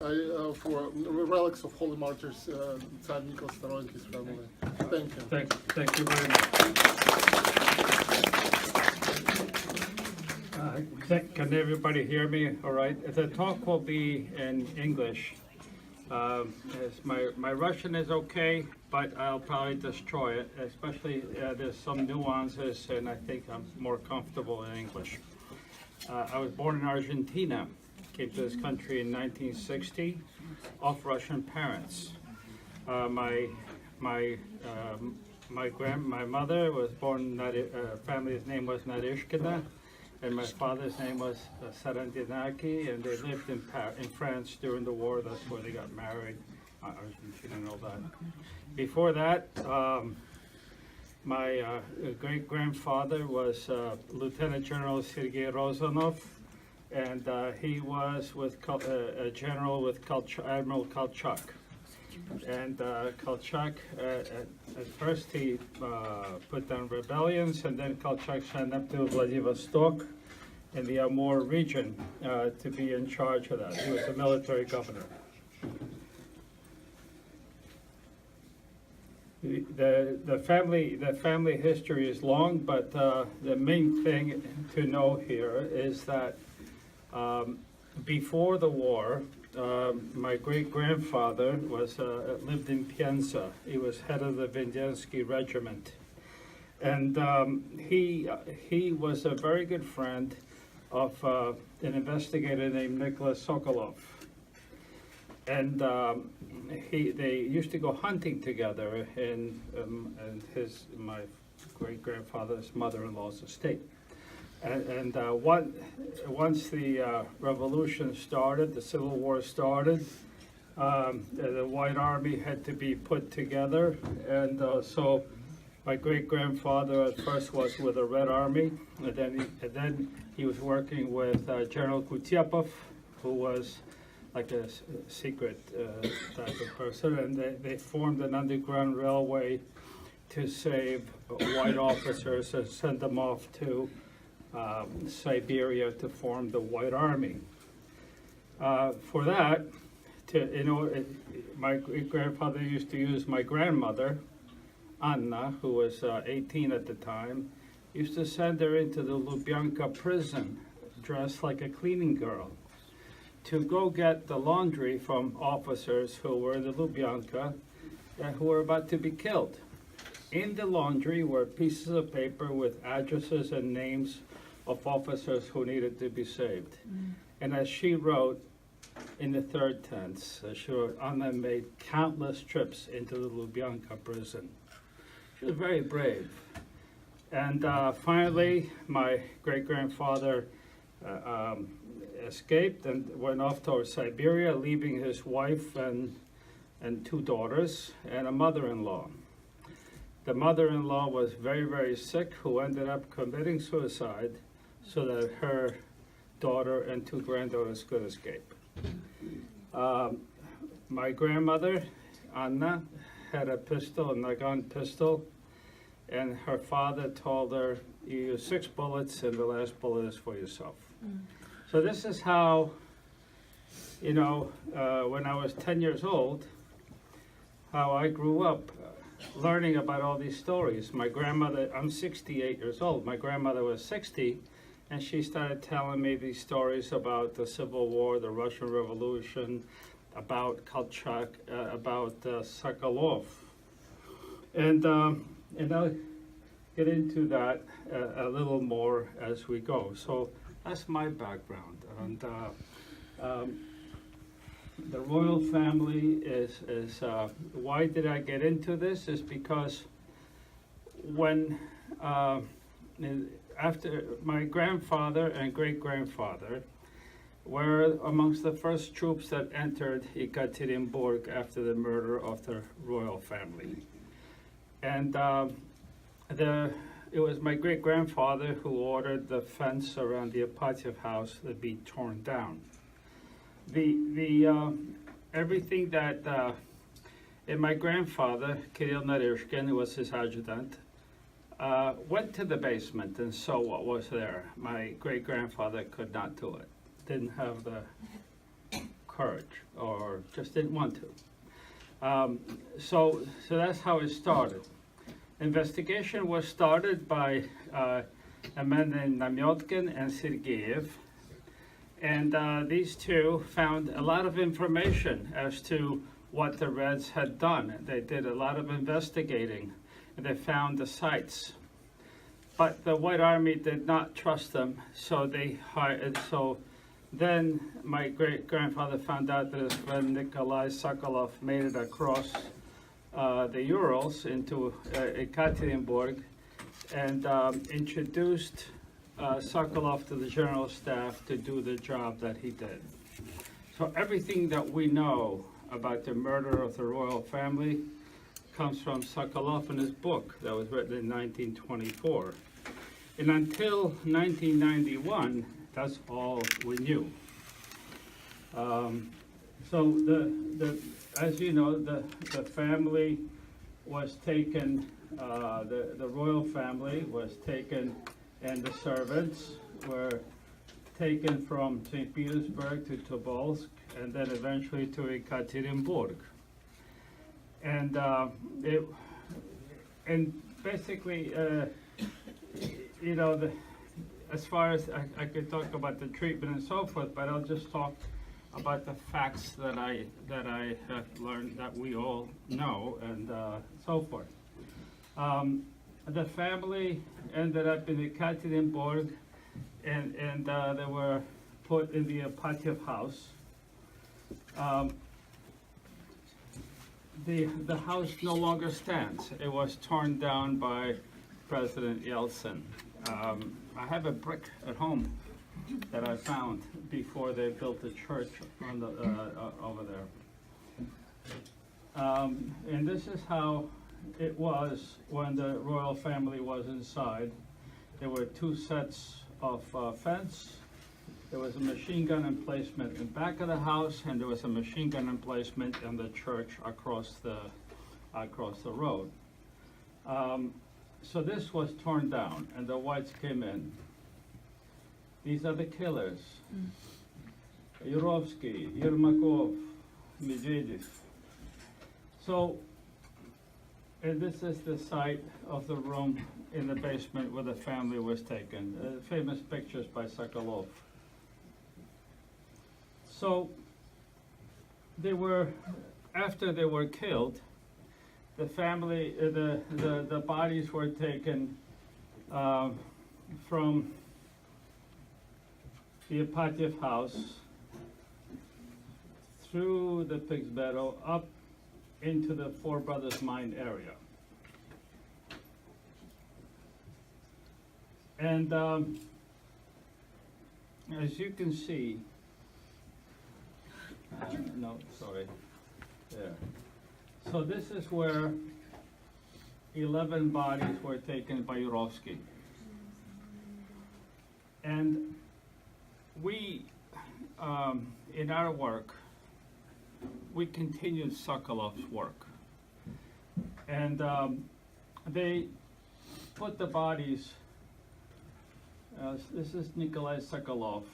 For relics of holy martyrs, Tsarnikov Staroinki's family. Thank you. Thank you very much. Can everybody hear me? All right. The talk will be in English. My Russian is okay, but I'll probably destroy it. Especially there's some nuances, and I think I'm more comfortable in English. I was born in Argentina. Came to this country in 1960, off Russian parents. My mother was born. Family's name was Nadishkina, and my father's name was Sarandinaki, and they lived in France during the war. That's where they got married. Argentina and all that. Before that, my great grandfather was Lieutenant General Sergei Rozanov. And he was with a general with Admiral Kolchak. And Kolchak, at first he put down rebellions, and then Kolchak sent up to Vladivostok in the Amur region to be in charge of that. He was a military governor. The family history is long, but the main thing to know here is that before the war, my great-grandfather lived in Pienza. He was head of the Vindyansky regiment. And he was a very good friend of an investigator named Nicholas Sokolov. And they used to go hunting together in my great-grandfather's mother-in-law's estate. And once the revolution started, the Civil War started, the White Army had to be put together. And so my great-grandfather at first was with the Red Army, and then he was working with General Kutyapov, who was like a secret type of person. And they formed an underground railway to save white officers and send them off to Siberia to form the White Army. For that, my grandfather used to use my grandmother, Anna, who was 18 at the time, used to send her into the Lubyanka prison, dressed like a cleaning girl, to go get the laundry from officers who were in the Lubyanka who were about to be killed. In the laundry were pieces of paper with addresses and names of officers who needed to be saved. And as she wrote in the third tense, she wrote, Anna made countless trips into the Lubyanka prison. She was very brave. And finally, my great-grandfather escaped and went off towards Siberia, leaving his wife and two daughters and a mother-in-law. The mother-in-law was very, very sick, who ended up committing suicide so that her daughter and two granddaughters could escape. My grandmother, Anna, had a pistol, a Nagant pistol, and her father told her, you use 6 bullets and the last bullet is for yourself. So this is how, when I was 10 years old, how I grew up learning about all these stories. My grandmother, I'm 68 years old, my grandmother was 60, and she started telling me these stories about the Civil War, the Russian Revolution, about Kolchak, about Sokolov. And I'll get into that a little more as we go. So that's my background. And the royal family is why did I get into this? Is because when after my grandfather and great-grandfather were amongst the first troops that entered Ekaterinburg after the murder of the royal family. And it was my great-grandfather who ordered the fence around the Apatyev house to be torn down. Everything that and my grandfather, Kirill Naryshkin, who was his adjutant, went to the basement and saw what was there. My great-grandfather could not do it. Didn't have the courage or just didn't want to. So that's how it started. Investigation was started by a man named Namyotkin and Sergeyev, and these two found a lot of information as to what the Reds had done. They did a lot of investigating, and they found the sites. But the White Army did not trust them, so they hired. So then my great-grandfather found out that his friend Nikolai Sokolov made it across the Urals into Ekaterinburg and introduced Sokolov to the general staff to do the job that he did. So everything that we know about the murder of the royal family comes from Sokolov in his book that was written in 1924. And until 1991, that's all we knew. So as you know, the family was taken, the royal family was taken, and the servants were taken from St. Petersburg to Tobolsk, and then eventually to Ekaterinburg. And basically, you know, as far as I could talk about the treatment and so forth, but I'll just talk about the facts that I have learned that we all know and so forth. The family ended up in Ekaterinburg, and they were put in the Apatyev house. The house no longer stands. It was torn down by President Yeltsin. I have a brick at home that I found before they built the church on the, over there. And this is how it was when the royal family was inside. There were two sets of fence. There was a machine gun emplacement in back of the house, and there was a machine gun emplacement in the church across the road. So this was torn down, and the whites came in. These are the killers. Yurovsky, Yermakov, Medvedev. So, and this is the site of the room in the basement where the family was taken. Famous pictures by Sokolov. So, they were, after they were killed, the family, the bodies were taken from the Apatyev house through the Pig's Meadow up into the Four Brothers Mine area. And as you can see, no, sorry, there. So this is where 11 bodies were taken by Yurovsky. And we, in our work, we continued Sokolov's work. And they put the bodies, this is Nikolai Sokolov.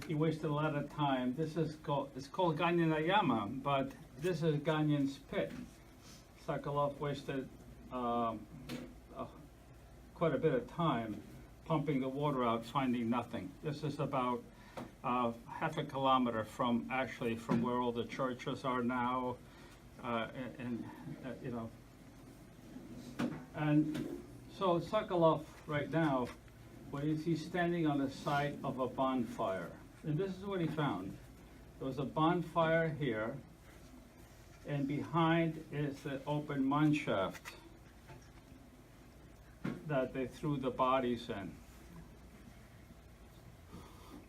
He wasted a lot of time. This is it's called Ganyan Yama, but this is Ganyan's pit. Sokolov wasted quite a bit of time pumping the water out, finding nothing. This is about half a kilometer from where all the churches are now, you know. And so Sokolov right now, he's standing on the site of a bonfire. And this is what he found. There was a bonfire here, and behind is the open mine shaft that they threw the bodies in.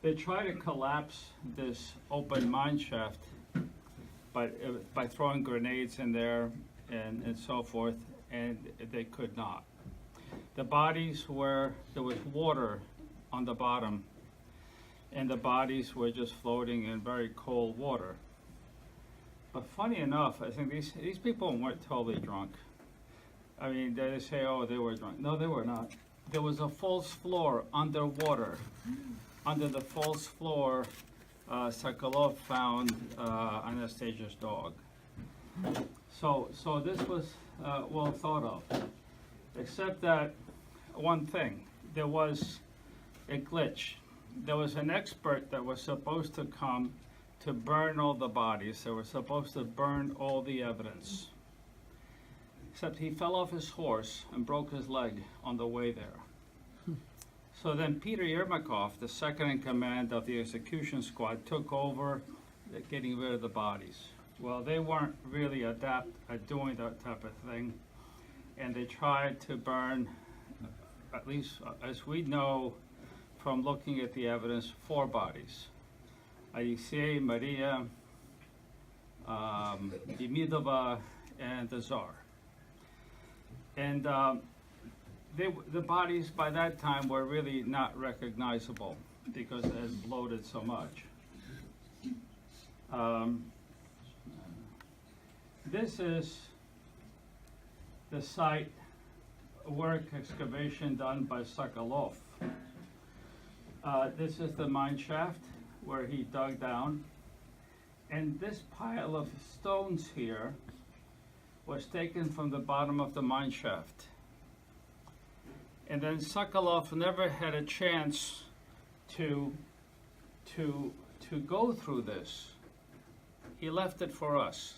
They tried to collapse this open mine shaft by throwing grenades in there and so forth, and they could not. The bodies were, there was water on the bottom, and the bodies were just floating in very cold water. But funny enough, I think these people weren't totally drunk. I mean, they say, oh, they were drunk. No, they were not. there was a false floor underwater. Under the false floor, Sokolov found Anastasia's dog. So this was well thought of, except that one thing, there was a glitch. There was an expert that was supposed to come to burn all the bodies. They were supposed to burn all the evidence. Except he fell off his horse and broke his leg on the way there. So then Peter Yermakov, the second in command of the execution squad, took over getting rid of the bodies. Well, they weren't really adept at doing that type of thing, and they tried to burn, at least as we know from looking at the evidence, 4 bodies. Alexei, Maria, Demidova, and the Tsar. And the bodies by that time were really not recognizable because they had bloated so much. This is the site work excavation done by Sokolov. This is the mine shaft where he dug down. And this pile of stones here was taken from the bottom of the mine shaft. And then Sokolov never had a chance to go through this. He left it for us.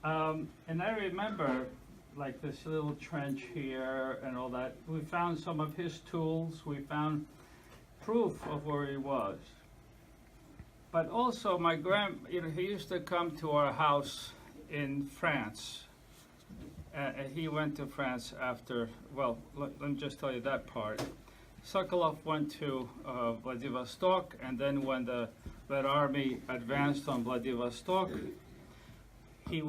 And I remember, like this little trench here and all that. We found some of his tools. We found proof of where he was. But also, he used to come to our house in France. He went to France after, well, let me just tell you that part. Sokolov went to Vladivostok, and then when the Red Army advanced on Vladivostok, he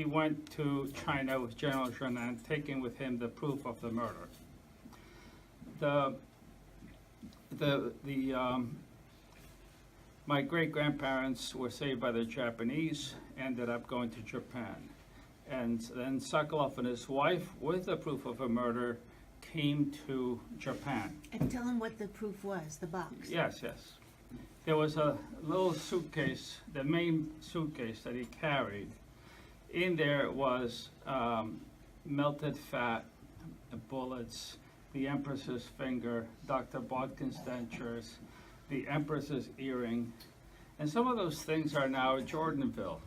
went to China with General Jeannin, taking with him the proof of the murder. My great-grandparents were saved by the Japanese, ended up going to Japan. And then Sokolov and his wife, with the proof of a murder, came to Japan. And tell him what the proof was, the box. Yes. There was a little suitcase, the main suitcase that he carried. In there was melted fat, bullets, the Empress's finger, Dr. Bodkin's dentures, the Empress's earring, and some of those things are now at Jordanville.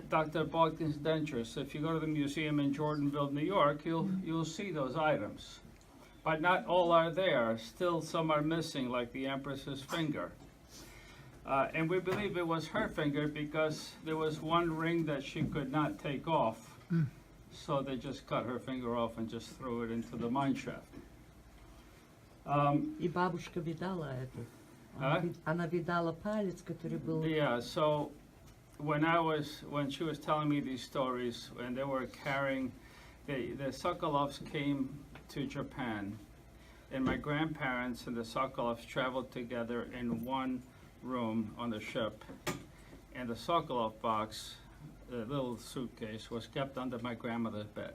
Dr. Bodkin's dentures. If you go to the museum in Jordanville, New York, you'll see those items. But not all are there. Still some are missing, like the Empress's finger. And we believe it was her finger because there was one ring that she could not take off. So they just cut her finger off and just threw it into the mine shaft. И бабушка видала это. Она видала палец, который был. Yeah, so when she was telling me these stories, and they were carrying, the Sokolovs came to Japan, and my grandparents and the Sokolovs traveled together in one room on the ship, and the Sokolov box, the little suitcase, was kept under my grandmother's bed.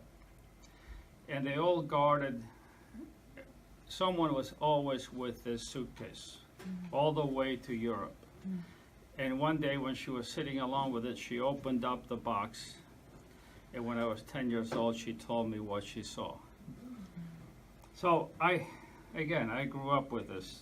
And they all guarded, someone was always with this suitcase, all the way to Europe. And one day when she was sitting alone with it, she opened up the box, and when I was 10 years old, she told me what she saw. So I grew up with this.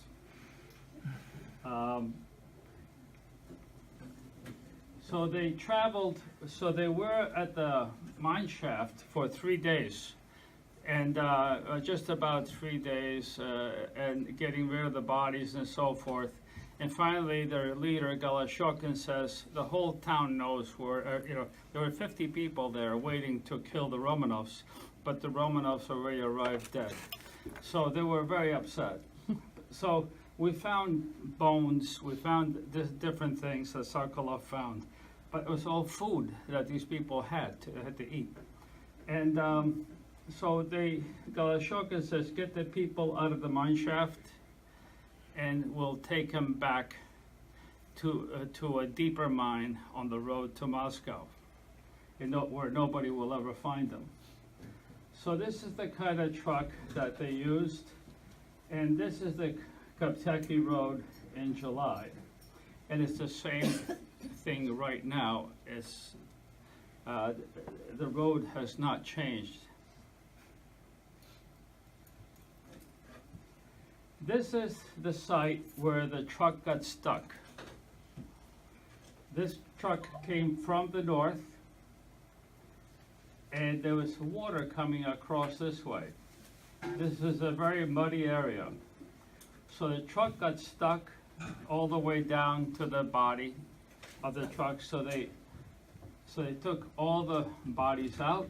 So they traveled, so they were at the mine shaft for 3 days, and just about 3 days, and getting rid of the bodies and so forth. And finally, their leader, Galashokin, says, the whole town knows where, there were 50 people there waiting to kill the Romanovs, but the Romanovs already arrived dead. So they were very upset. So we found bones, we found different things that Sokolov found, but it was all food that these people had to eat. And so Galashokin says, get the people out of the mine shaft, and we'll take them back to a deeper mine on the road to Moscow, where nobody will ever find them. So this is the kind of truck that they used, and this is the Kentucky Road in July. And it's the same thing right now. It's, the road has not changed. This is the site where the truck got stuck. This truck came from the north, and there was water coming across this way. This is a very muddy area. So the truck got stuck all the way down to the body of the truck. So they took all the bodies out,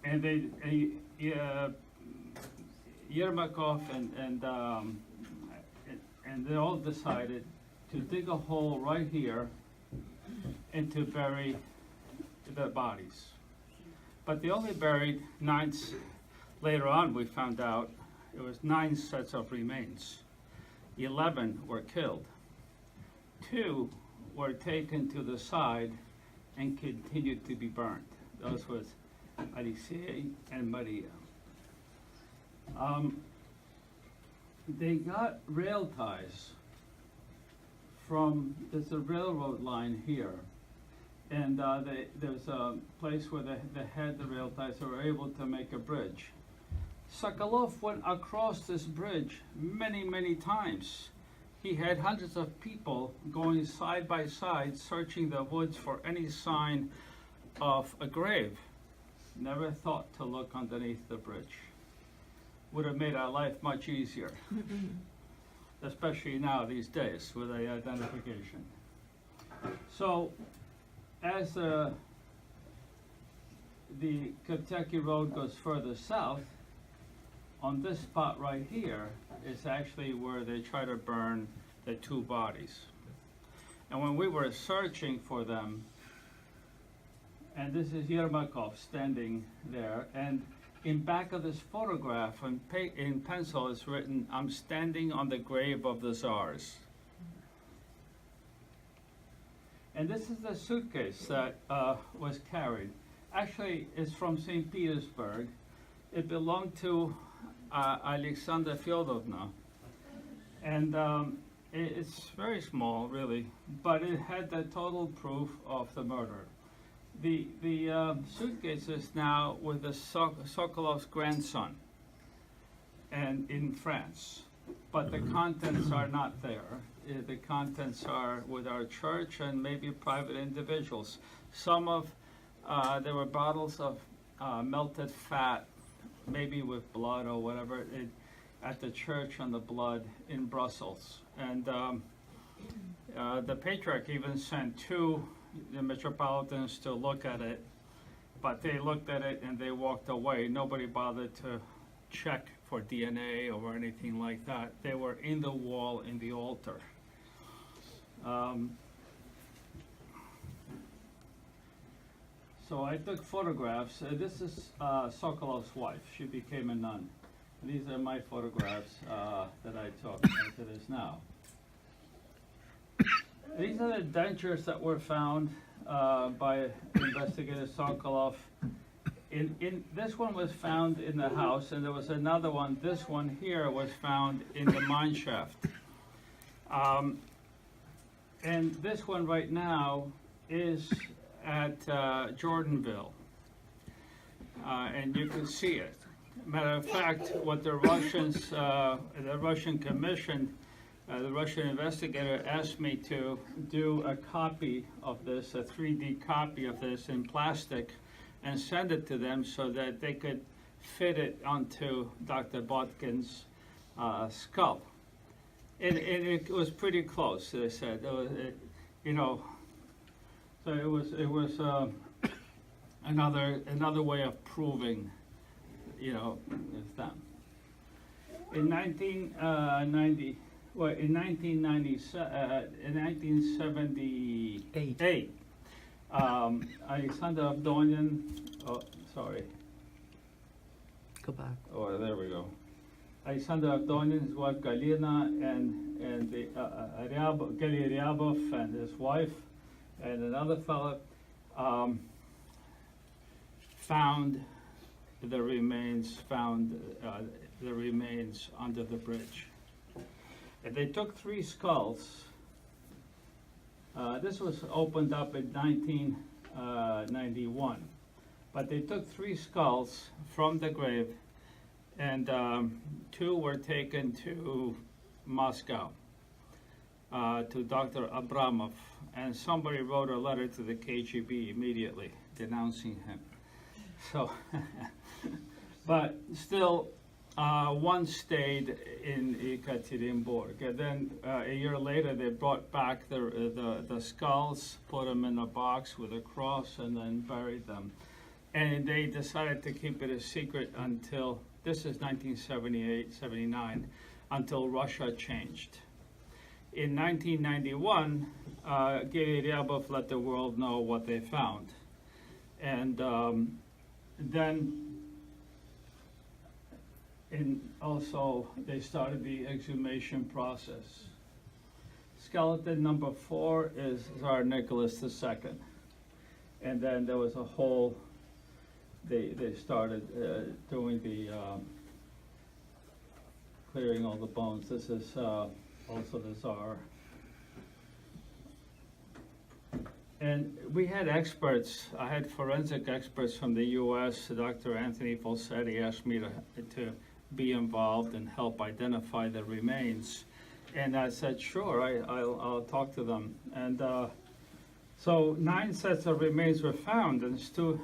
and Yermakov and they all decided to dig a hole right here and to bury the bodies. But they only buried 9, later on we found out it was 9 sets of remains. 11 were killed. 2 were taken to the side and continued to be burned. Those was Alexei and Maria. They got rail ties from, there's a railroad line here, and there's a place where they had the rail ties, so they were able to make a bridge. Sokolov went across this bridge many, many times. He had hundreds of people going side by side, searching the woods for any sign of a grave. Never thought to look underneath the bridge. Would have made our life much easier, especially now these days with the identification. So, as the Kentucky Road goes further south, on this spot right here is actually where they try to burn the 2 bodies. And when we were searching for them, and this is Yermakov standing there, and in back of this photograph, in pencil, it's written, "I'm standing on the grave of the Tsars." And this is the suitcase that was carried. Actually, it's from St. Petersburg. It belonged to Alexandra Fyodorovna. And it's very small, really, but it had the total proof of the murder. The suitcase is now with the Sokolov's grandson, and in France, but the contents are not there. The contents are with our church and maybe private individuals. Some of there were bottles of melted fat, maybe with blood or whatever, at the church on the blood in Brussels, and the patriarch even sent 2 the metropolitans to look at it, but they looked at it and they walked away. Nobody bothered to check for DNA or anything like that. They were in the wall in the altar. So I took photographs. This is Sokolov's wife. She became a nun. These are my photographs that I took as it is now. These are the dentures that were found by investigator Sokolov. This one was found in the house, and there was another one. This one here was found in the mine shaft. And this one right now is at Jordanville, and you can see it. Matter of fact, what the Russians, the Russian commission, the Russian investigator asked me to do a copy of this, a 3D copy of this in plastic, and send it to them so that they could fit it onto Dr. Botkin's skull. And it was pretty close, they said. You know, so it was another way of proving, you know, it's them. In 1978, Alexander Avdonin, oh, sorry. Go back. Oh, there we go. Alexander Avdonin, his wife Galina, and the Gary Ryabov and his wife, and another fellow found the remains found, the remains under the bridge. And they took 3 skulls. This was opened up in 1991. But they took 3 skulls from the grave, and 2 were taken to Moscow, to Dr. Abramov. And somebody wrote a letter to the KGB immediately denouncing him. So, but still, 1 stayed in Ekaterinburg. And then a year later, they brought back the skulls, put them in a box with a cross, and then buried them. And they decided to keep it a secret until, this is 1978, 79, until Russia changed. In 1991, Gary Ryabov let the world know what they found. And then also they started the exhumation process. Skeleton number 4 is Tsar Nicholas II. And then there was a whole, they started doing the clearing all the bones. This is also the Tsar. And we had experts, I had forensic experts from the US. Dr. Anthony Falsetti asked me to be involved and help identify the remains. And I said, sure, I'll talk to them. And so 9 sets of remains were found, and 2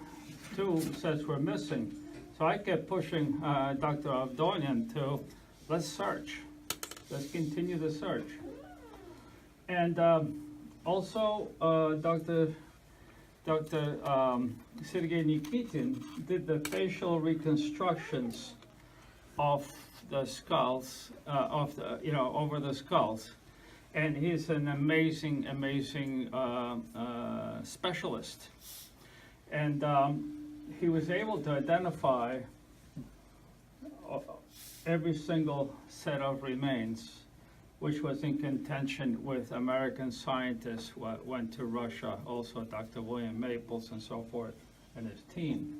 sets were missing. So I kept pushing Dr. Avdonian to, let's search. Let's continue the search. And also, Dr. Sergei Nikitin did the facial reconstructions of the skulls, over the skulls. And he's an amazing specialist. And he was able to identify every single set of remains, which was in contention with American scientists who went to Russia, also Dr. William Maples and so forth, and his team.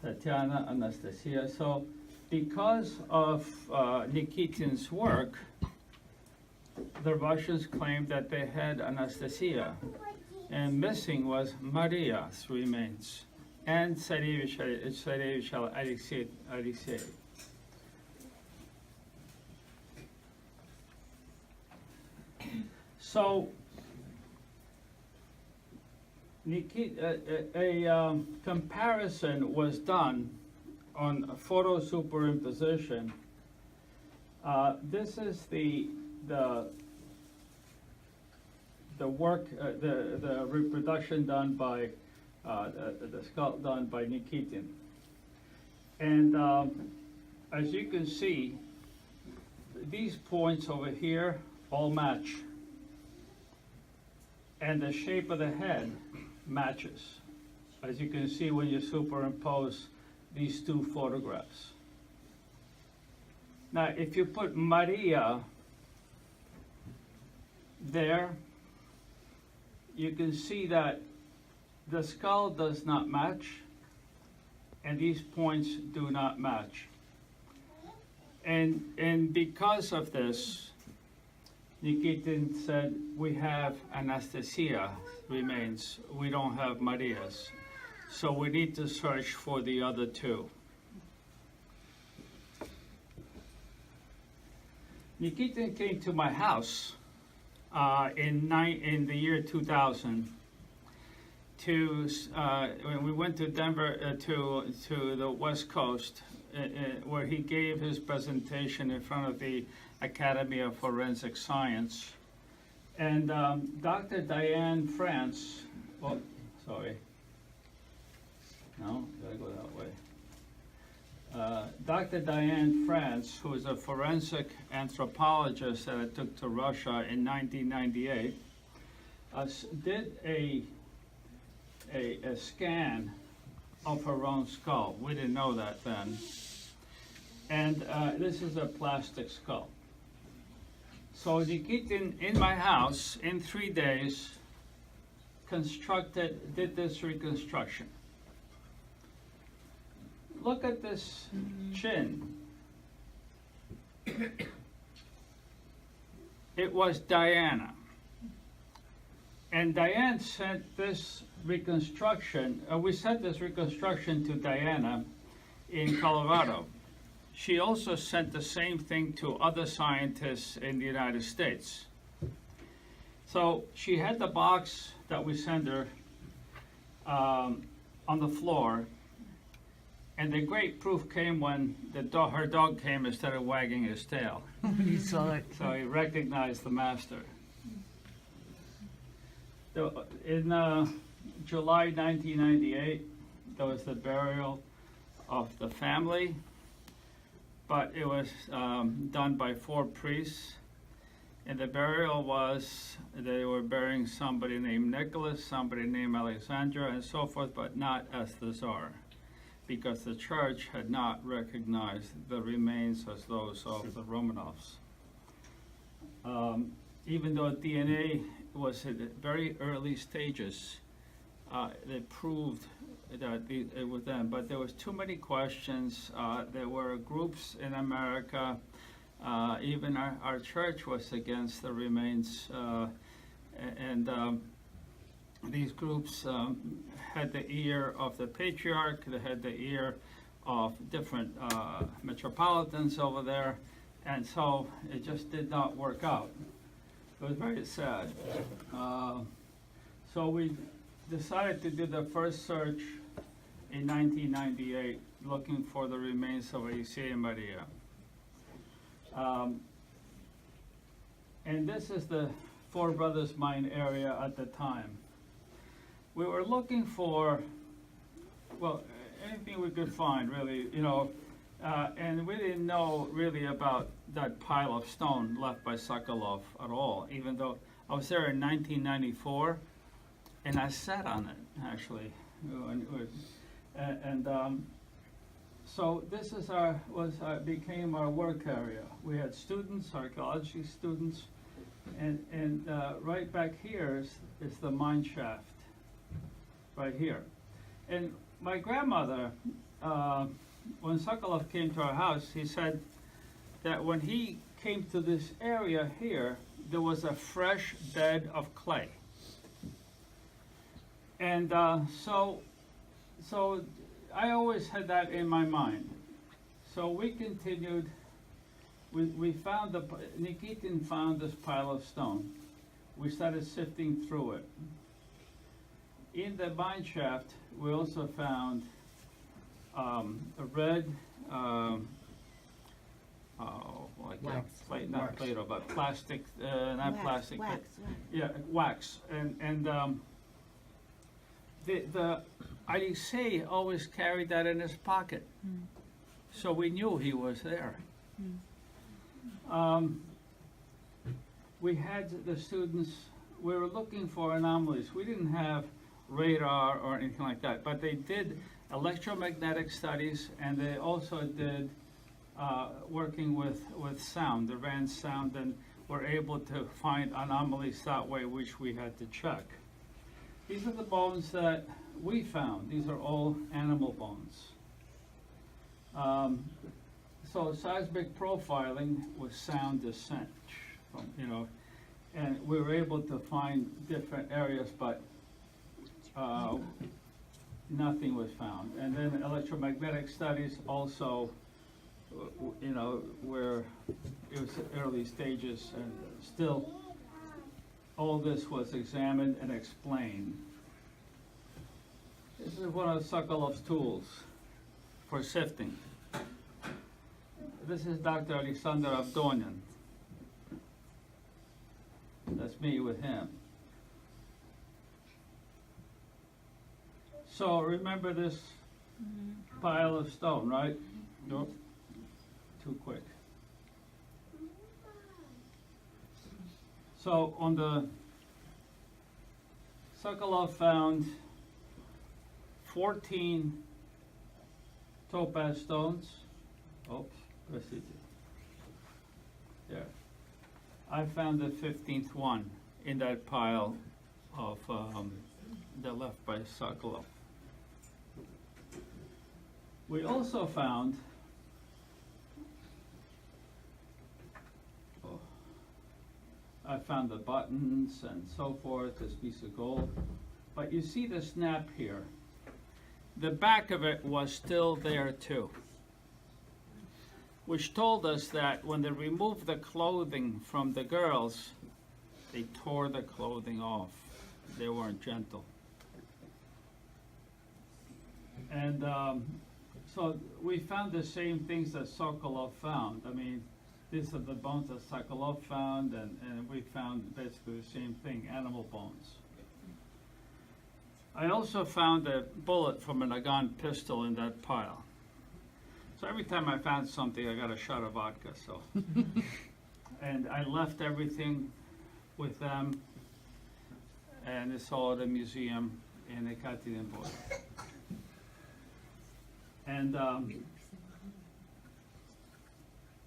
Tatiana, Anastasia. So because of Nikitin's work, the Russians claimed that they had Anastasia, and missing was Maria's remains, and Tsarevich Alexei. So a comparison was done on photo superimposition. This is the work, the reproduction done by the skull done by Nikitin, and as you can see, these points over here all match, and the shape of the head matches, as you can see when you superimpose these 2 photographs. Now, if you put Maria there, you can see that the skull does not match, and these points do not match. And because of this, Nikitin said, we have Anastasia remains, we don't have Maria's. So we need to search for the other 2. Nikitin came to my house in the year 2000 when we went to Denver to the West Coast, where he gave his presentation in front of the Academy of Forensic Science. And Dr. Diane France, gotta go that way. Dr. Diane France, who is a forensic anthropologist that I took to Russia in 1998, did a scan of her own skull. We didn't know that then. And this is a plastic skull. So Nikitin, in my house, in 3 days, did this reconstruction. Look at this chin. It was Diana. And Diane sent this reconstruction, we sent this reconstruction to Diana in Colorado. She also sent the same thing to other scientists in the United States. So she had the box that we sent her on the floor, and the great proof came when her dog came and started wagging his tail. You saw it. So he recognized the master. In July 1998, there was the burial of the family, but it was done by 4 priests. And the burial was, they were burying somebody named Nicholas, somebody named Alexandra, and so forth, but not as the Tsar, because the church had not recognized the remains as those of the Romanovs. Even though DNA was at very early stages, they proved that it was them, but there was too many questions. There were groups in America, even our church was against the remains, and these groups had the ear of the patriarch, they had the ear of different metropolitans over there, and so it just did not work out. It was very sad. So we decided to do the first search in 1998, looking for the remains of Elisea and Maria. And this is the Four Brothers Mine area at the time. We were looking for, well, anything we could find, really, you know, and we didn't know really about that pile of stone left by Sokolov at all, even though I was there in 1994, and I sat on it, actually. So this is became our work area. We had students, archaeology students, and right back here is the mine shaft, right here. And my grandmother, when Sokolov came to our house, he said that when he came to this area here, there was a fresh bed of clay. And so I always had that in my mind. So we continued, we found Nikitin found this pile of stone. We started sifting through it. In the mine shaft, we also found a red, not Play-Doh, but plastic, not plastic, wax, but, yeah, wax. And the Elisea always carried that in his pocket, so we knew he was there. We had the students, we were looking for anomalies. We didn't have radar or anything like that, but they did electromagnetic studies, and they also did working with sound, the ran sound, and were able to find anomalies that way, which we had to check. These are the bones that we found. These are all animal bones. So seismic profiling was sound descent, and we were able to find different areas, but nothing was found. And then electromagnetic studies also, where it was early stages, and still all this was examined and explained. This is one of Sokolov's tools for sifting. This is Dr. Alexander Avdonian. That's me with him. So remember this pile of stone, right? Nope. Too quick. So on the Sokolov found 14 topaz stones. Oops, there. I found the 15th one in that pile of they're left by Sokolov. We also found I found the buttons and so forth, this piece of gold. But you see the snap here. The back of it was still there too, which told us that when they removed the clothing from the girls, they tore the clothing off. They weren't gentle. And so we found the same things that Sokolov found. I mean, these are the bones that Sokolov found, and we found basically the same thing, animal bones. I also found a bullet from a Nagant pistol in that pile. So every time I found something, I got a shot of vodka, so. And I left everything with them, and it's all at a museum in Ekaterinburg. And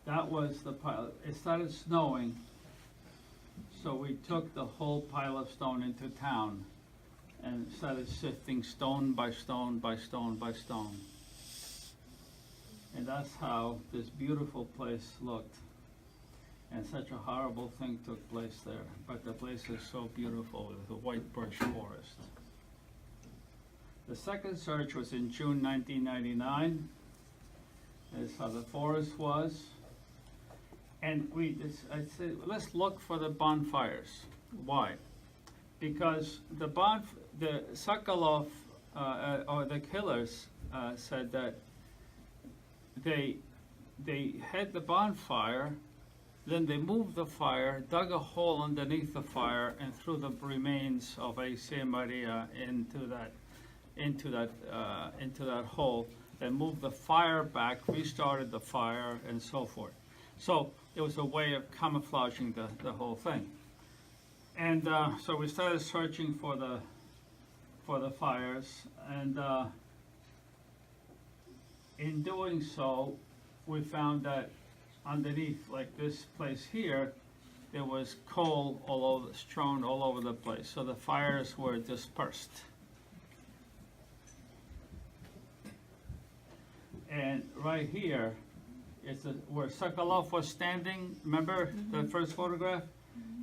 that was the pile. It started snowing, so we took the whole pile of stone into town and started sifting stone by stone by stone by stone. And that's how this beautiful place looked. And such a horrible thing took place there. But the place is so beautiful with the white birch forest. The second search was in June 1999. That's how the forest was. And I said, let's look for the bonfires. Why? Because the Sokolov, or the killers, said that they had the bonfire, then they moved the fire, dug a hole underneath the fire, and threw the remains of A.C. Maria into that hole. They moved the fire back, restarted the fire, and so forth. So it was a way of camouflaging the whole thing. And so we started searching for the fires, and in doing so, we found that underneath, like this place here, there was coal strewn all over the place. So the fires were dispersed. And right here is where Sokolov was standing. Remember the first photograph?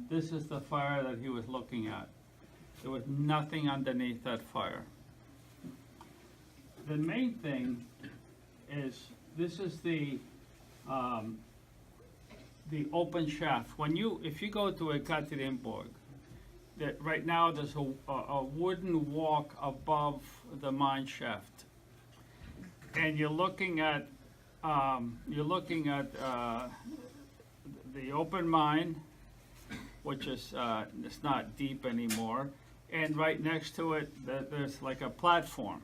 This is the fire that he was looking at. There was nothing underneath that fire. The main thing is this is the open shaft. If you go to Ekaterinburg, right now there's a wooden walk above the mine shaft, and you're looking at the open mine, which is it's not deep anymore, and right next to it there's like a platform.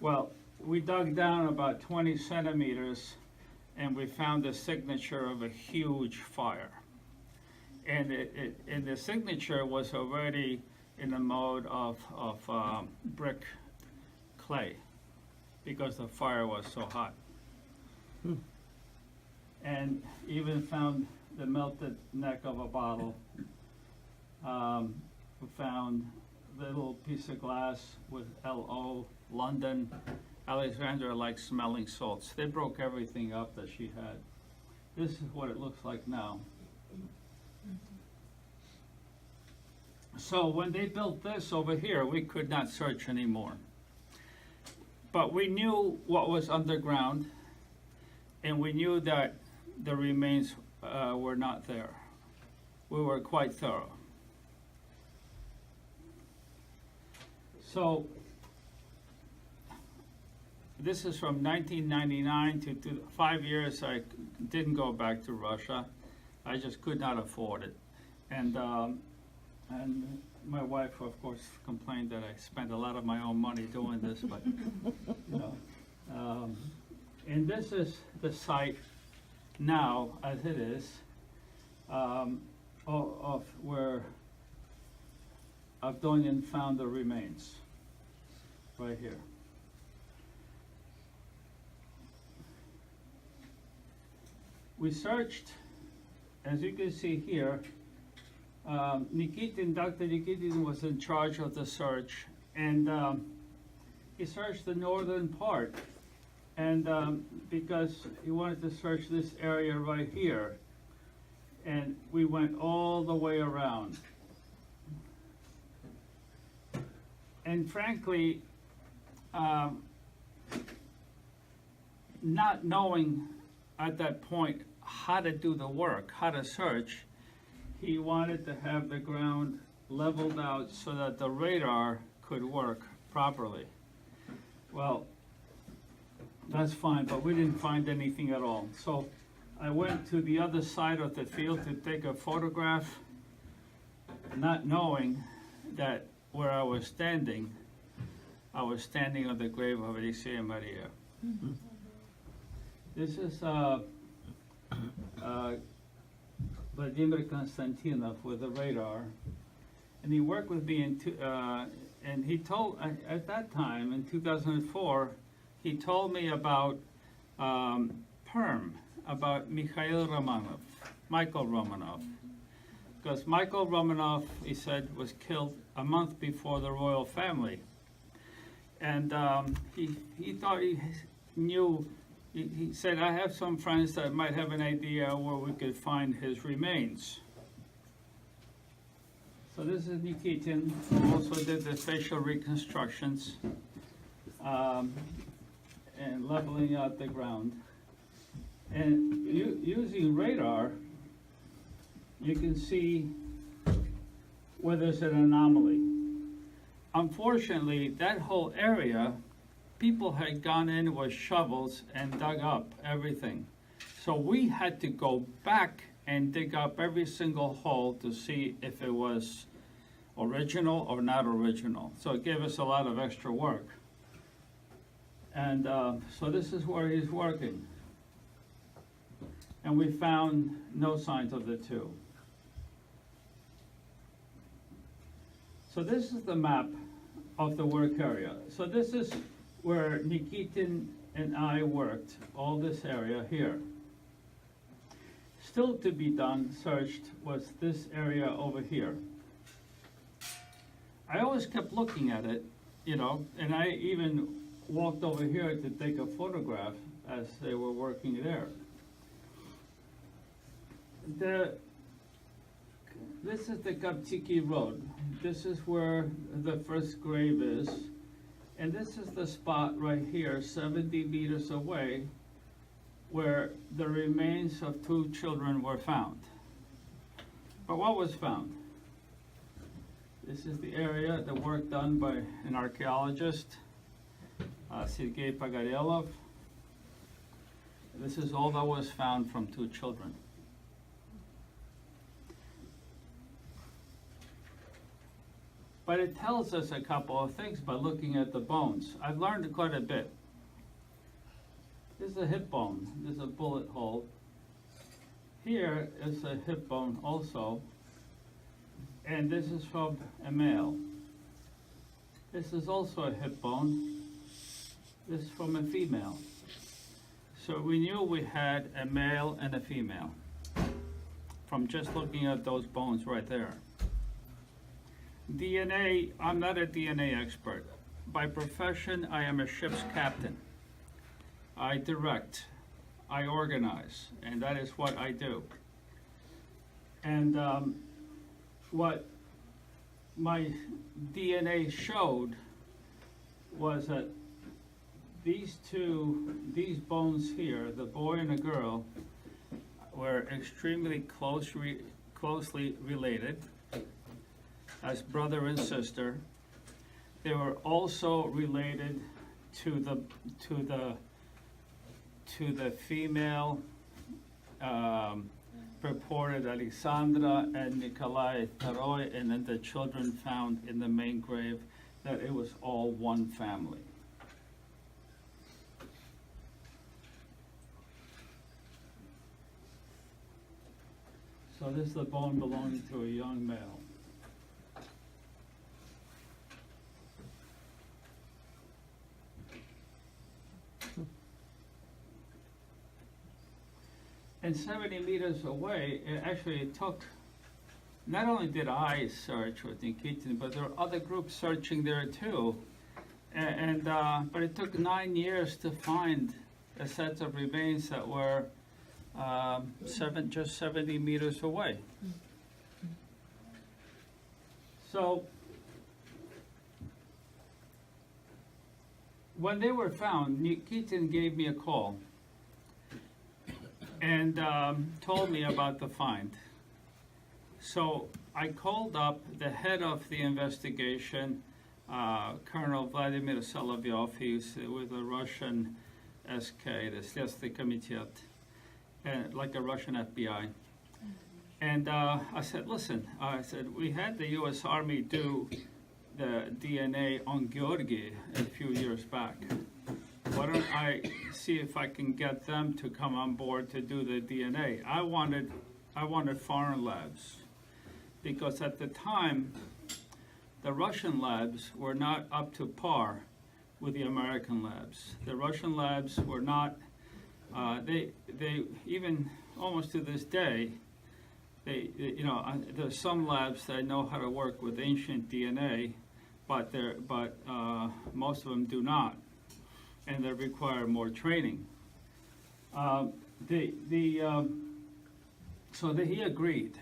Well, we dug down about 20 centimeters, and we found the signature of a huge fire. And the signature was already in the mode of brick clay, because the fire was so hot. And even found the melted neck of a bottle. We found a little piece of glass with L.O. London. Alexandra likes smelling salts. They broke everything up that she had. This is what it looks like now. So when they built this over here, we could not search anymore. But we knew what was underground, and we knew that the remains were not there. We were quite thorough. So this is from 1999 to 5 years. I didn't go back to Russia. I just could not afford it. And my wife, of course, complained that I spent a lot of my own money doing this, but you know. And this is the site now, as it is, of where Avdonian found the remains, right here. We searched, as you can see here, Dr. Nikitin was in charge of the search, and he searched the northern part, and because he wanted to search this area right here, and we went all the way around. And frankly, not knowing at that point how to do the work, how to search, he wanted to have the ground leveled out so that the radar could work properly. Well, that's fine, but we didn't find anything at all. So I went to the other side of the field to take a photograph, not knowing that where I was standing on the grave of Elisea Maria. Mm-hmm. This is Vladimir Konstantinov with the radar, and he worked with me and he told, at that time, in 2004, he told me about Perm, about Michael Romanov. Because Michael Romanov, he said, was killed a month before the royal family. And he thought he knew, he said, I have some friends that might have an idea where we could find his remains. So this is Nikitin, who also did the facial reconstructions and leveling out the ground. And using radar, you can see where there's an anomaly. Unfortunately, that whole area, people had gone in with shovels and dug up everything. So we had to go back and dig up every single hole to see if it was original or not original. So it gave us a lot of extra work. And so this is where he's working. And we found no signs of the two. So this is the map of the work area. So this is where Nikitin and I worked, all this area here. Still to be done, searched, was this area over here. I always kept looking at it, you know, and I even walked over here to take a photograph as they were working there. This is the Kaptiki Road. This is where the first grave is. And this is the spot right here, 70 meters away, where the remains of 2 children were found. But what was found? This is the area, the work done by an archaeologist, Sergei Pogorelov. This is all that was found from 2 children. But it tells us a couple of things by looking at the bones. I've learned quite a bit. This is a hip bone. This is a bullet hole. Here is a hip bone also. And this is from a male. This is also a hip bone. This is from a female. So we knew we had a male and a female from just looking at those bones right there. DNA, I'm not a DNA expert. By profession, I am a ship's captain. I direct, I organize, and that is what I do. And what my DNA showed was that these bones here, the boy and the girl, were extremely closely related as brother and sister. They were also related to the female purported Alexandra and Nikolai II, and then the children found in the main grave, that it was all one family. So this is the bone belonging to a young male. And 70 meters away, it took not only did I search with Nikitin, but there were other groups searching there too. But it took 9 years to find a set of remains that were just 70 meters away. So when they were found, Nikitin gave me a call and told me about the find. So I called up the head of the investigation, Colonel Vladimir Solovyov. He's with the Russian SK, the Следственный комитет, like a Russian FBI. And I said, listen, we had the U.S. Army do the DNA on Georgi a few years back. Why don't I see if I can get them to come on board to do the DNA? I wanted foreign labs, because at the time, the Russian labs were not up to par with the American labs. The Russian labs were not, they even almost to this day, there's some labs that know how to work with ancient DNA, but most of them do not, and they require more training. So he agreed,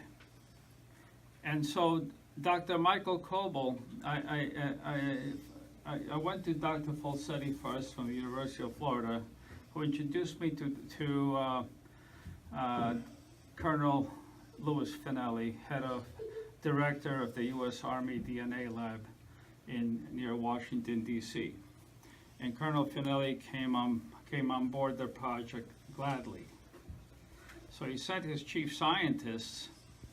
and so Dr. Michael Coble, I went to Dr. Falsetti first from the University of Florida, who introduced me to Colonel Louis Finelli, director of the U.S. Army DNA lab near Washington, D.C. And Colonel Finelli came on board the project gladly. So he sent his chief scientists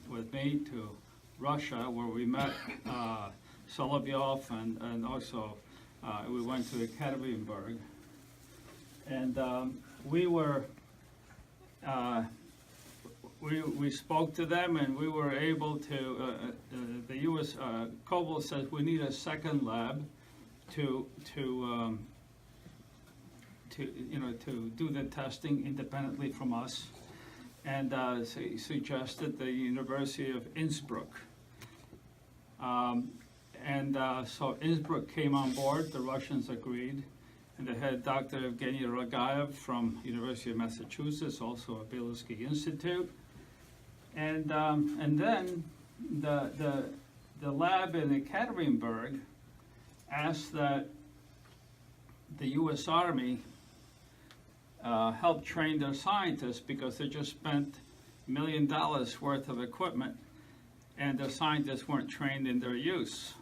with me to Russia, where we met Solovyov, and also we went to Ekaterinburg. And we spoke to them, and we were able to, the U.S. Coble says we need a second lab to do the testing independently from us. And he suggested the University of Innsbruck. So Innsbruck came on board, the Russians agreed, and they had Dr. Evgeny Rogayev from University of Massachusetts, also at Bielsky Institute. And then the lab in Ekaterinburg asked that the U.S. Army help train their scientists, because they just spent $1 million worth of equipment, and the scientists weren't trained in their use.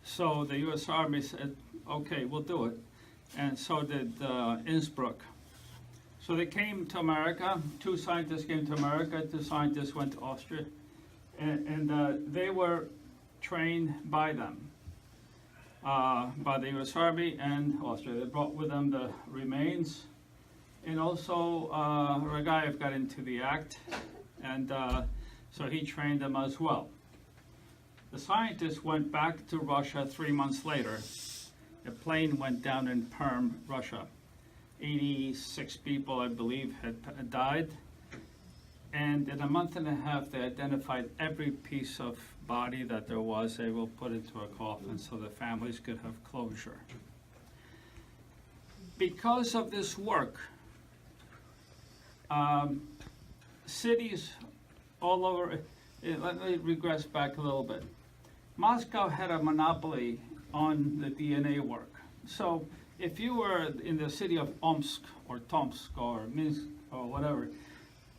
So the U.S. Army said, okay, we'll do it. And so did Innsbruck. So they came to America. 2 scientists came to America, 2 scientists went to Austria, and they were trained by them, by the U.S. Army and Austria. They brought with them the remains, and also Rogayev got into the act, and so he trained them as well. The scientists went back to Russia 3 months later. A plane went down in Perm, Russia. 86 people, I believe, had died. And in a month and a half, they identified every piece of body that there was. They will put it into a coffin so the families could have closure. Because of this work, cities all over, let me regress back a little bit. Moscow had a monopoly on the DNA work. So if you were in the city of Omsk or Tomsk or Minsk or whatever,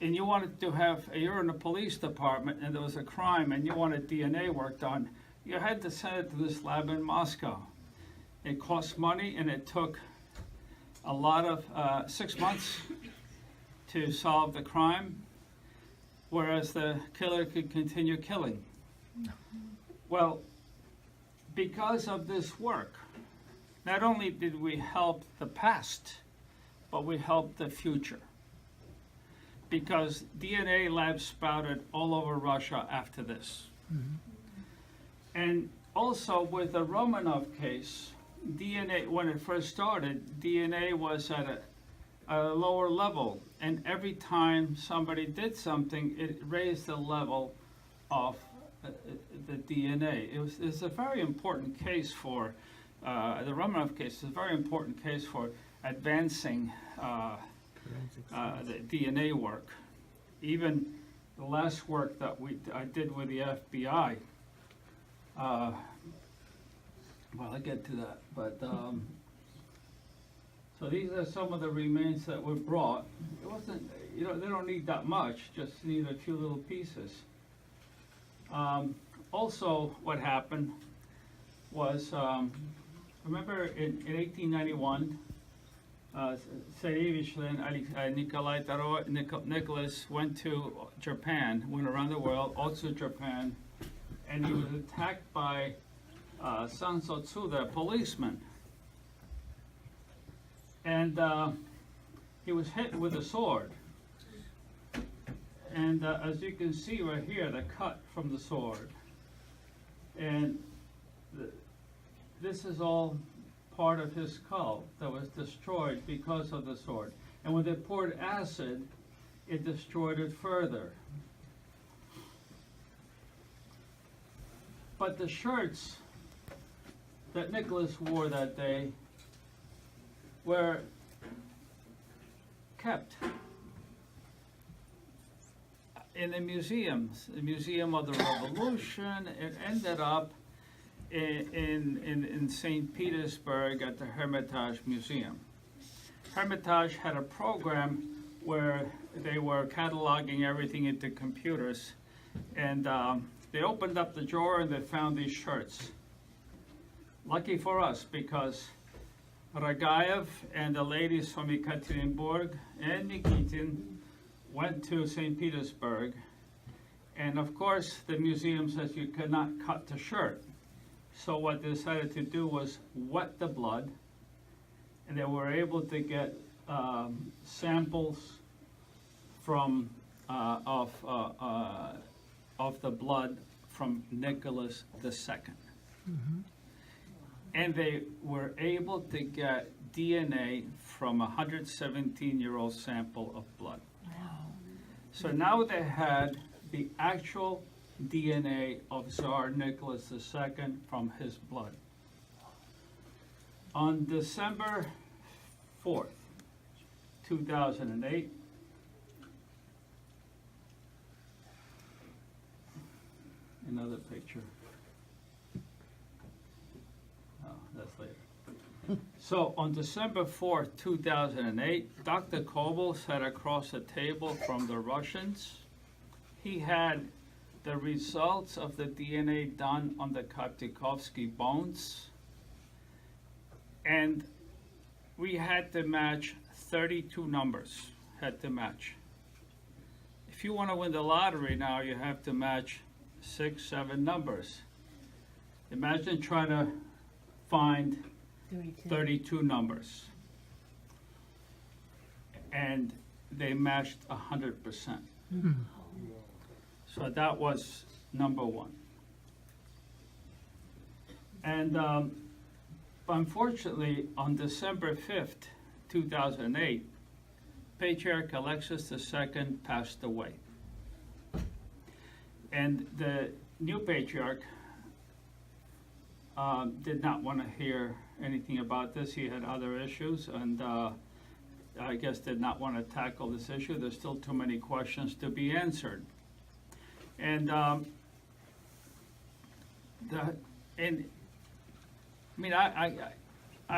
and you wanted to you're in a police department and there was a crime and you wanted DNA work done, you had to send it to this lab in Moscow. It cost money, and it took a lot of 6 months to solve the crime, whereas the killer could continue killing. Well, because of this work, not only did we help the past, but we helped the future. Because DNA labs sprouted all over Russia after this. Mm-hmm. And also with the Romanov case, DNA, when it first started, DNA was at a lower level. And every time somebody did something, it raised the level of the DNA. It's a very important case for, the Romanov case is a very important case for advancing the DNA work. Even the last work that I did with the FBI, well, I'll get to that, but so these are some of the remains that were brought. It wasn't, you know, they don't need that much, just need a few little pieces. Also, what happened was, remember in 1891, Tsarevich Nicholas went to Japan, went around the world, also Japan, and he was attacked by San Sotsu, the policeman. And he was hit with a sword. And as you can see right here, the cut from the sword. And this is all part of his skull that was destroyed because of the sword. And when they poured acid, it destroyed it further. But the shirts that Nicholas wore that day were kept in the museums, the Museum of the Revolution. It ended up in St. Petersburg at the Hermitage Museum. Hermitage had a program where they were cataloging everything into computers, and they opened up the drawer and they found these shirts. Lucky for us, because Ragaev and the ladies from Ekaterinburg and Nikitin went to St. Petersburg, and of course the museum says you cannot cut the shirt. So what they decided to do was wet the blood, and they were able to get samples from of the blood from Nicholas II. Mm-hmm. And they were able to get DNA from a 117-year-old sample of blood. Wow. So now they had the actual DNA of Tsar Nicholas II from his blood. On December 4th, 2008, another picture. Oh, that's later. So on December 4th, 2008, Dr. Kobel sat across the table from the Russians. He had the results of the DNA done on the Kaptikovsky bones, and we had to match 32 numbers, had to match. If you want to win the lottery now, you have to match 6, 7 numbers. Imagine trying to find 32 numbers. And they matched 100%. Mm-hmm. So that was number one. And unfortunately, on December 5th, 2008, Patriarch Alexis II passed away. And the new patriarch did not want to hear anything about this. He had other issues, and I guess did not want to tackle this issue. There's still too many questions to be answered. And I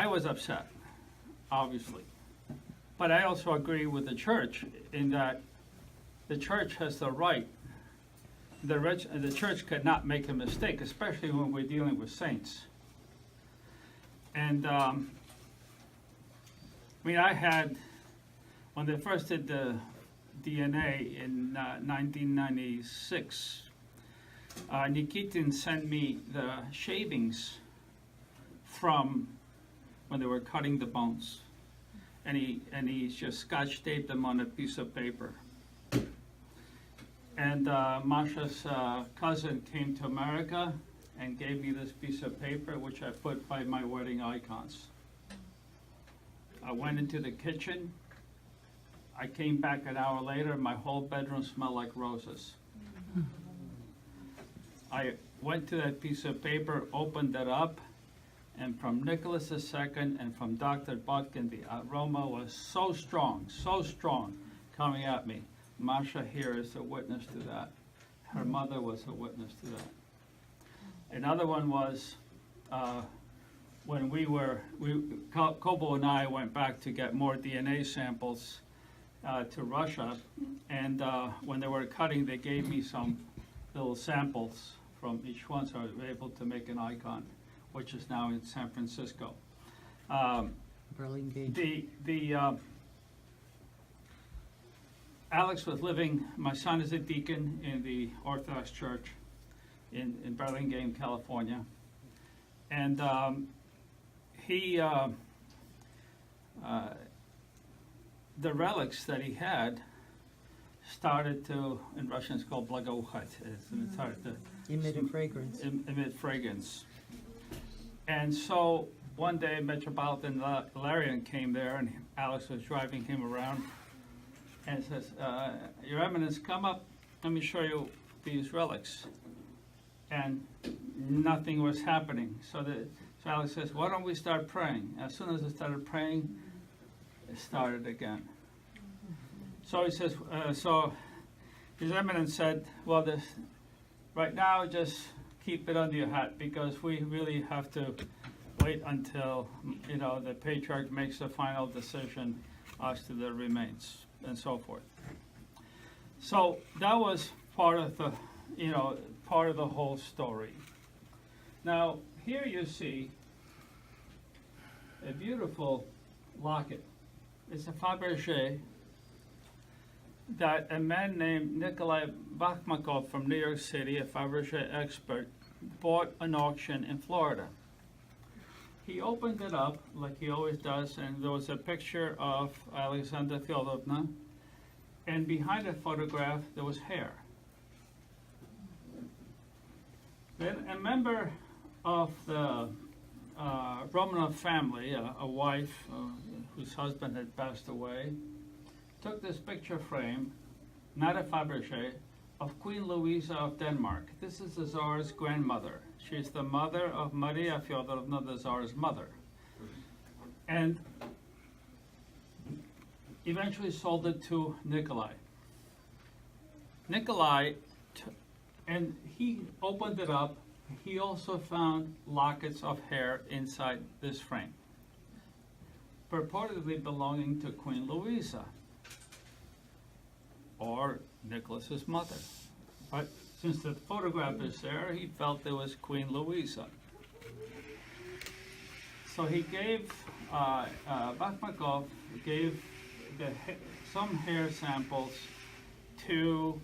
was upset, obviously, but I also agree with the church in that the church has the right. The church could not make a mistake, especially when we're dealing with saints. And I had, when they first did the DNA in 1996, Nikitin sent me the shavings from when they were cutting the bones, and he just scotch taped them on a piece of paper. And Masha's cousin came to America and gave me this piece of paper, which I put by my wedding icons. I went into the kitchen. I came back an hour later, my whole bedroom smelled like roses. I went to that piece of paper, opened it up, and from Nicholas II and from Dr. Butkin, the aroma was so strong, coming at me. Masha here is a witness to that. Her mother was a witness to that. Another one was when Kobo and I went back to get more DNA samples to Russia, and when they were cutting, they gave me some little samples from each one, so I was able to make an icon, which is now in San Francisco. Burlingame. Alex was living, my son is a deacon in the Orthodox Church in Burlingame, California. And the relics that he had started to, in Russian it's called благоухать, it started to Emitted fragrance. emit fragrance. And so one day Metropolitan Valerian came there and Alex was driving him around and says, Your Eminence, come up, let me show you these relics. And nothing was happening. So Alex says, why don't we start praying? As soon as I started praying, it started again. So he says, so His Eminence said, well, right now just keep it under your hat because we really have to wait until, the patriarch makes the final decision as to the remains and so forth. So that was part of the, part of the whole story. Now, here you see a beautiful locket. It's a Fabergé that a man named Nikolai Bakhmakov from New York City, a Fabergé expert, bought an auction in Florida. He opened it up like he always does, and there was a picture of Alexandra Fyodorovna, and behind the photograph there was hair. Then a member of the Romanov family, a wife whose husband had passed away, took this picture frame, not a Fabergé, of Queen Louisa of Denmark. This is the Tsar's grandmother. She's the mother of Maria Fyodorovna, the Tsar's mother. And eventually sold it to Nikolai. And he opened it up. He also found lockets of hair inside this frame, purportedly belonging to Queen Louisa, or Nicholas's mother. But since the photograph is there, he felt it was Queen Louisa. So he gave, Bakhmakov gave some hair samples to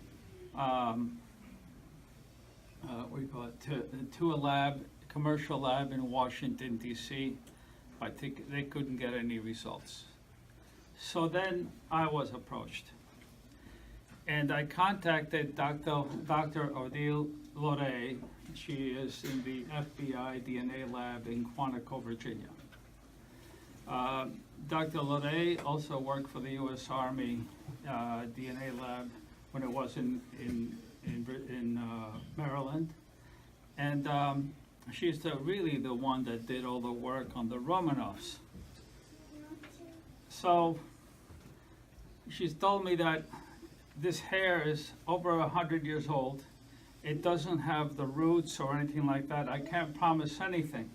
to a lab, commercial lab in Washington, D.C., but they couldn't get any results. So then I was approached. And I contacted Dr. Odile Lorey. She is in the FBI DNA lab in Quantico, Virginia. Dr. Lorey also worked for the U.S. Army DNA lab when it was in Maryland. And she's really the one that did all the work on the Romanovs. So she's told me that this hair is over 100 years old. It doesn't have the roots or anything like that. I can't promise anything.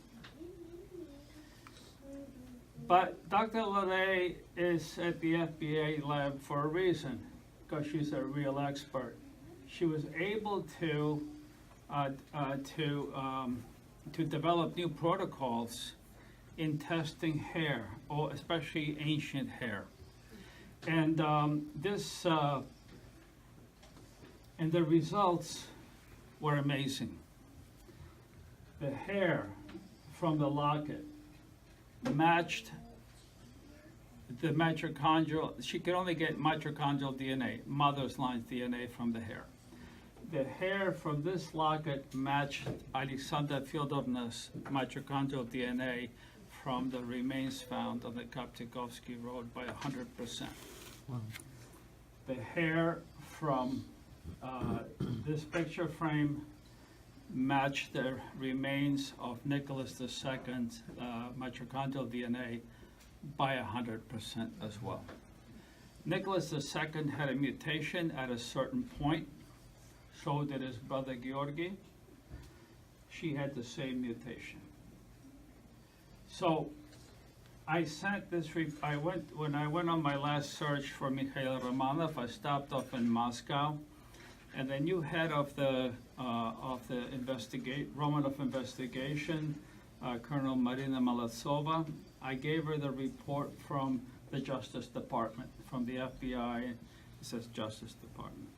But Dr. Lorey is at the FBI lab for a reason, because she's a real expert. She was able to develop new protocols in testing hair, or especially ancient hair. And and the results were amazing. The hair from the locket matched the mitochondrial. She could only get mitochondrial DNA, mother's line DNA, from the hair. The hair from this locket matched Alexandra Fyodorovna's mitochondrial DNA from the remains found on the Kaptikovsky Road by 100%. Wow. The hair from this picture frame matched the remains of Nicholas II's mitochondrial DNA by 100% as well. Nicholas II had a mutation at a certain point, so did his brother Georgi. She had the same mutation. So I sent this, when I went on my last search for Mikhail Romanov, I stopped off in Moscow, and the new head of the Romanov investigation, Colonel Marina Malatsova, I gave her the report from the Justice Department, from the FBI, it says Justice Department.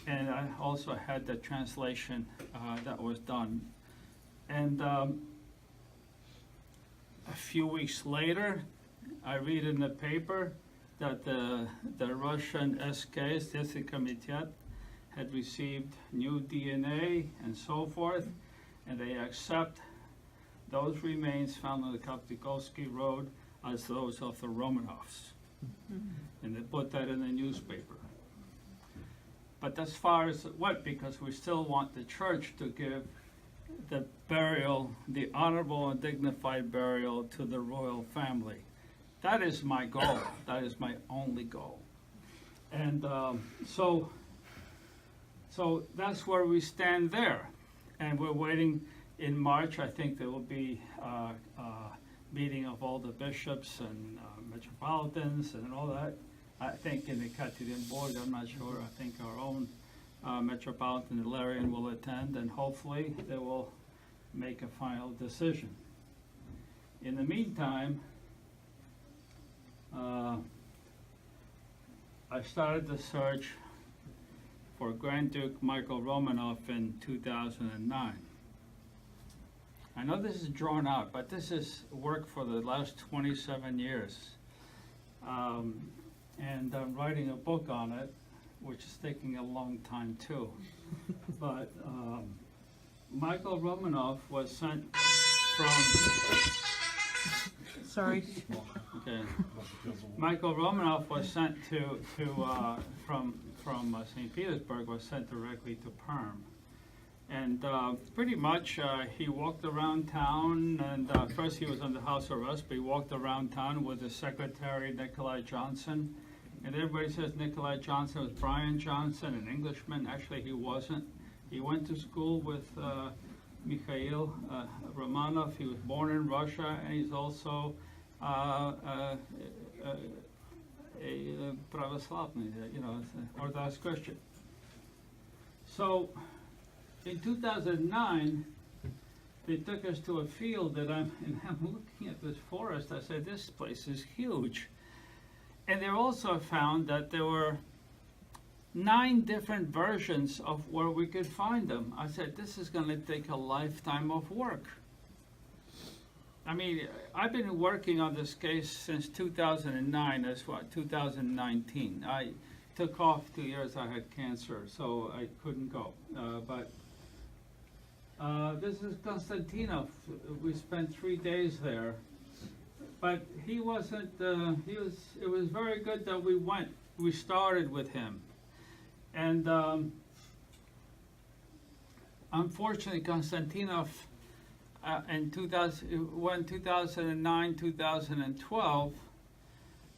And I also had the translation that was done. And a few weeks later, I read in the paper that the Russian SK, Следственный комитет, had received new DNA and so forth, and they accept those remains found on the Kaptikovsky Road as those of the Romanovs. And they put that in the newspaper. But as far as what, because we still want the church to give the burial, the honorable and dignified burial to the royal family. That is my goal. That is my only goal. And so that's where we stand there. And we're waiting in March. I think there will be a meeting of all the bishops and metropolitans and all that. I think in the Ekaterinburg, I'm not sure. I think our own Metropolitan Ilarion will attend, and hopefully they will make a final decision. In the meantime, I started the search for Grand Duke Michael Romanov in 2009. I know this is drawn out, but this is work for the last 27 years. And I'm writing a book on it, which is taking a long time too. But Michael Romanov was sent from... Sorry. Okay. Michael Romanov was sent from St. Petersburg, was sent directly to Perm. And pretty much he walked around town, and first he was under house arrest, but he walked around town with his secretary, Nikolai Johnson. And everybody says Nikolai Johnson was Brian Johnson, an Englishman. Actually, he wasn't. He went to school with Mikhail Romanov. He was born in Russia, and he's also a pravoslavny, Orthodox Christian. So in 2009, they took us to a field that I'm looking at this forest. I said, this place is huge. And they also found that there were 9 different versions of where we could find them. I said, this is going to take a lifetime of work. I mean, I've been working on this case since 2009, that's what, 2019. I took off 2 years, I had cancer, so I couldn't go. But this is Konstantinov. We spent 3 days there. But he wasn't, it was very good that we started with him. And unfortunately, Konstantinov, in 2009, 2012,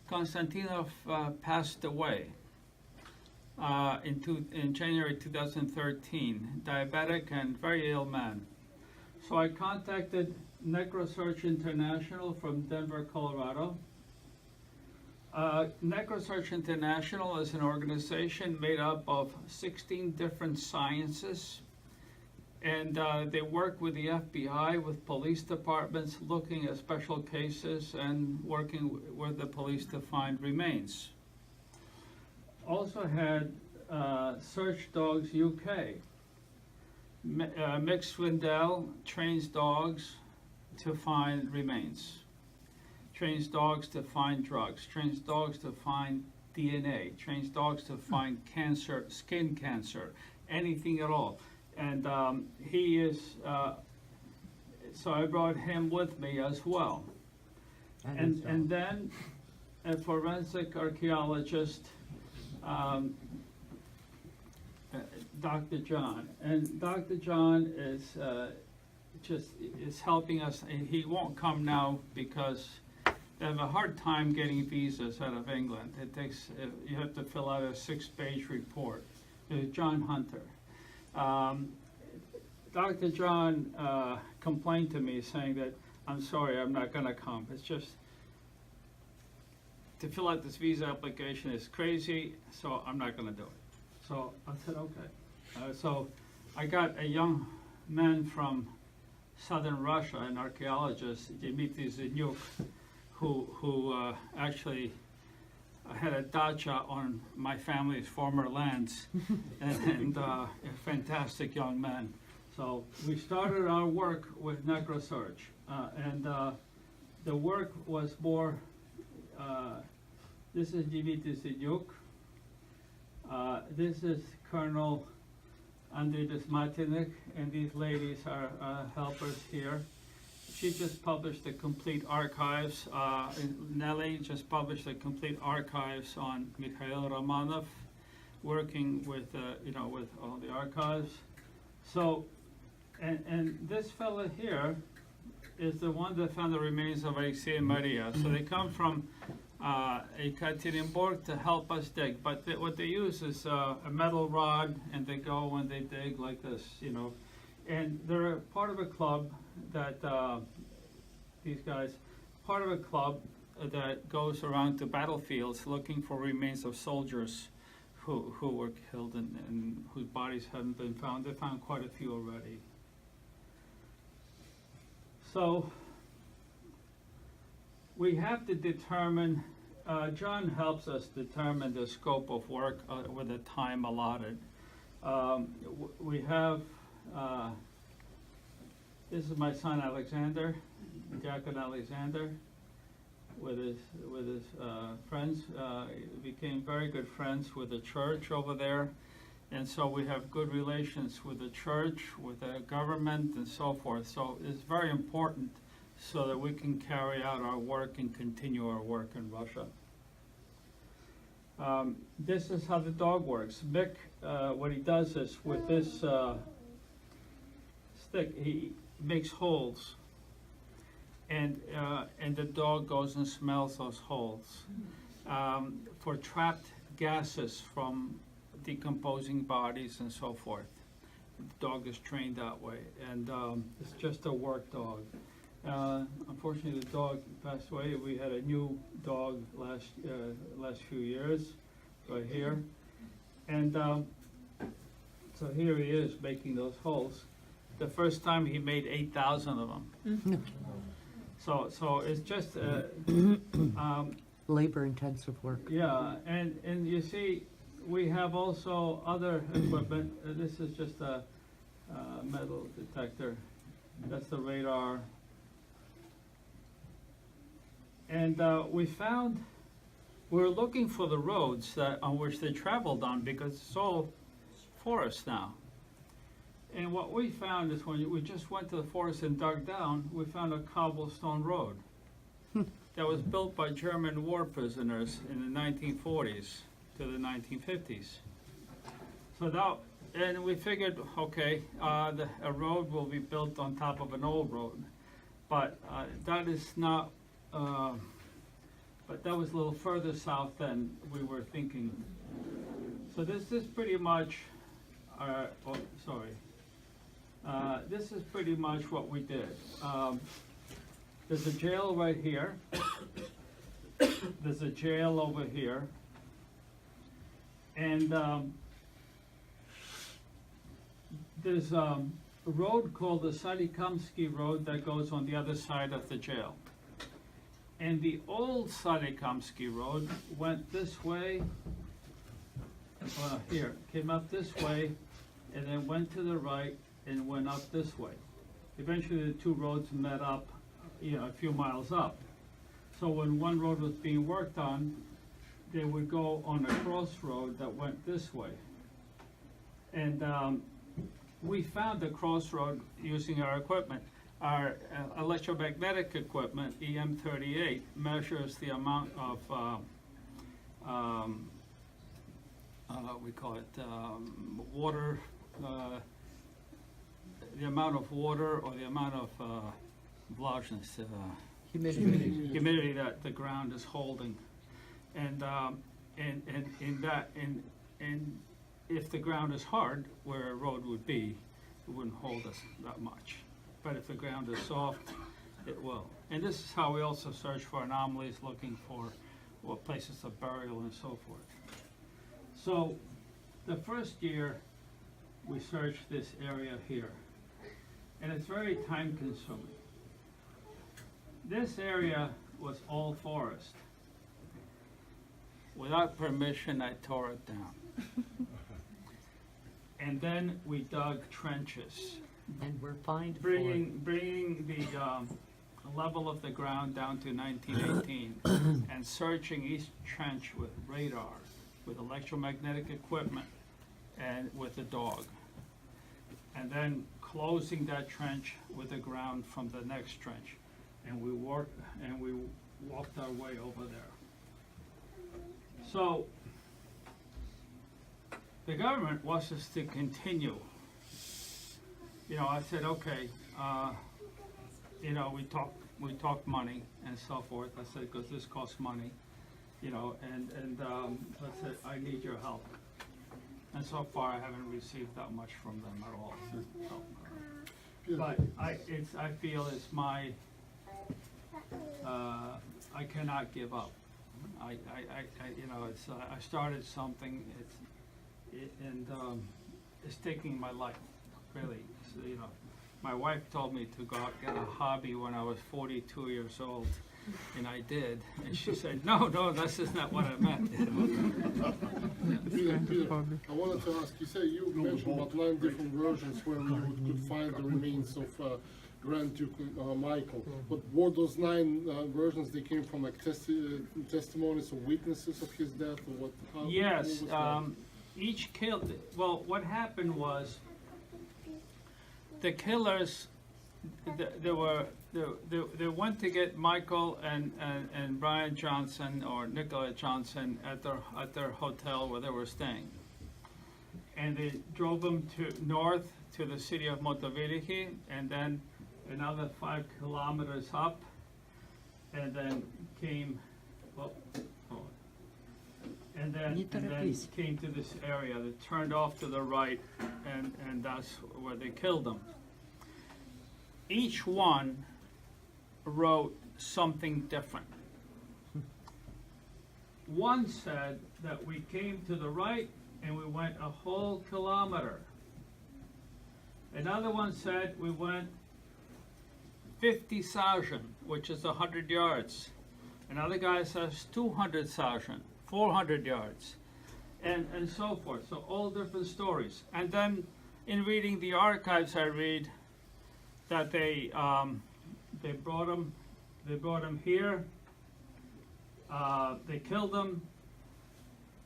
Konstantinov passed away in January 2013, diabetic and very ill man. So I contacted NecroSearch International from Denver, Colorado. NecroSearch International is an organization made up of 16 different sciences, and they work with the FBI, with police departments, looking at special cases and working with the police to find remains. Also had Search Dogs UK. Mick Swindell trains dogs to find remains, trains dogs to find drugs, trains dogs to find DNA, trains dogs to find cancer, skin cancer, anything at all. And he is, so I brought him with me as well. And then a forensic archaeologist, Dr. John, and Dr. John is is helping us. And he won't come now because they have a hard time getting visas out of England. It takes you have to fill out a 6-page report. John Hunter. Dr. John complained to me saying that, I'm sorry, I'm not going to come. It's just, to fill out this visa application is crazy, so I'm not going to do it. So I said, okay. So I got a young man from southern Russia, an archaeologist, Dmitry Zhenyuk, who actually had a dacha on my family's former lands, and a fantastic young man. So we started our work with necrosearch, and the work was more, this is Dmitry Zhenyuk, this is Colonel Andrei Desmatinik, and these ladies are helpers here. She just published the complete archives. Nelly just published the complete archives on Mikhail Romanov, working with with all the archives. So, and this fellow here is the one that found the remains of Alexei and Maria. So they come from Ekaterinburg to help us dig. But what they use is a metal rod, and they go and they dig like this, And they're part of a club that these guys, part of a club that goes around to battlefields looking for remains of soldiers who were killed and whose bodies haven't been found. They found quite a few already. So we have to determine. John helps us determine the scope of work with the time allotted. We have. This is my son Alexander, Diakon Alexander, with his friends. He became very good friends with the church over there, and so we have good relations with the church, with the government, and so forth. So it's very important so that we can carry out our work and continue our work in Russia. This is how the dog works. Mick, what he does is with this stick, he makes holes, and the dog goes and smells those holes for trapped gases from decomposing bodies and so forth. The dog is trained that way, and it's just a work dog. Unfortunately, the dog passed away. We had a new dog last few years, right here, and so here he is making those holes. The first time he made 8,000 of them. So it's just labor-intensive work. Yeah, and you see, we have also other equipment. This is just a metal detector. That's the radar. And we were looking for the roads on which they traveled on, because it's all forest now. And what we found is when we just went to the forest and dug down, we found a cobblestone road that was built by German war prisoners in the 1940s to the 1950s. So and we figured, okay, a road will be built on top of an old road, but that is not. But that was a little further south than we were thinking. So this is pretty much. This is pretty much what we did. There's a jail right here. There's a jail over here. And there's a road called the Solikamsky Road that goes on the other side of the jail. And the old Solikamsky Road went this way, came up this way, and then went to the right and went up this way. Eventually the two roads met up, a few miles up. So when one road was being worked on, they would go on a crossroad that went this way. And we found the crossroad using our equipment. Our electromagnetic equipment, EM38, measures the amount of, we call it water the amount of water or the amount of влажность, humidity that the ground is holding, and if the ground is hard, where a road would be, it wouldn't hold us that much. But if the ground is soft, it will. And this is how we also search for anomalies, looking for places of burial and so forth. So the first year, we searched this area here, and it's very time consuming. This area was all forest. Without permission, I tore it down. And then we dug trenches, And we're fined for it. bringing the level of the ground down to 1918 and searching each trench with radar, with electromagnetic equipment, and with a dog. And then closing that trench with the ground from the next trench. And we walked our way over there. So the government wants us to continue. You know, I said, okay, you know, we talked money and so forth. I said, because this costs money, you know, and I said, I need your help. And so far, I haven't received that much from them at all. So, but I feel it's my, I cannot give up. You know, it's I started something. It's taking my life, really. So, you know, my wife told me to go out and get a hobby when I was 42 years old, and I did. And she said, no, this is not what I meant. Peter, I wanted to ask, you say you mentioned about 9 different versions where you could find the remains of Grand Duke Michael. But were those 9 versions, they came from like testimonies of witnesses of his death, or what? Yes, each killed. Well, what happened was the killers. They went to get Michael and Brian Johnson or Nicola Johnson at their hotel where they were staying, and they drove them north to the city of Motovirichi, and then another 5 kilometers up, and then came, and then came to this area. They turned off to the right, and that's where they killed them. Each one wrote something different. One said that we came to the right and we went a whole kilometer. Another one said we went 50 sajan, which is 100 yards. Another guy says 200 sajan, 400 yards, and so forth. So all different stories. And then in reading the archives, I read that they brought him here. They killed him.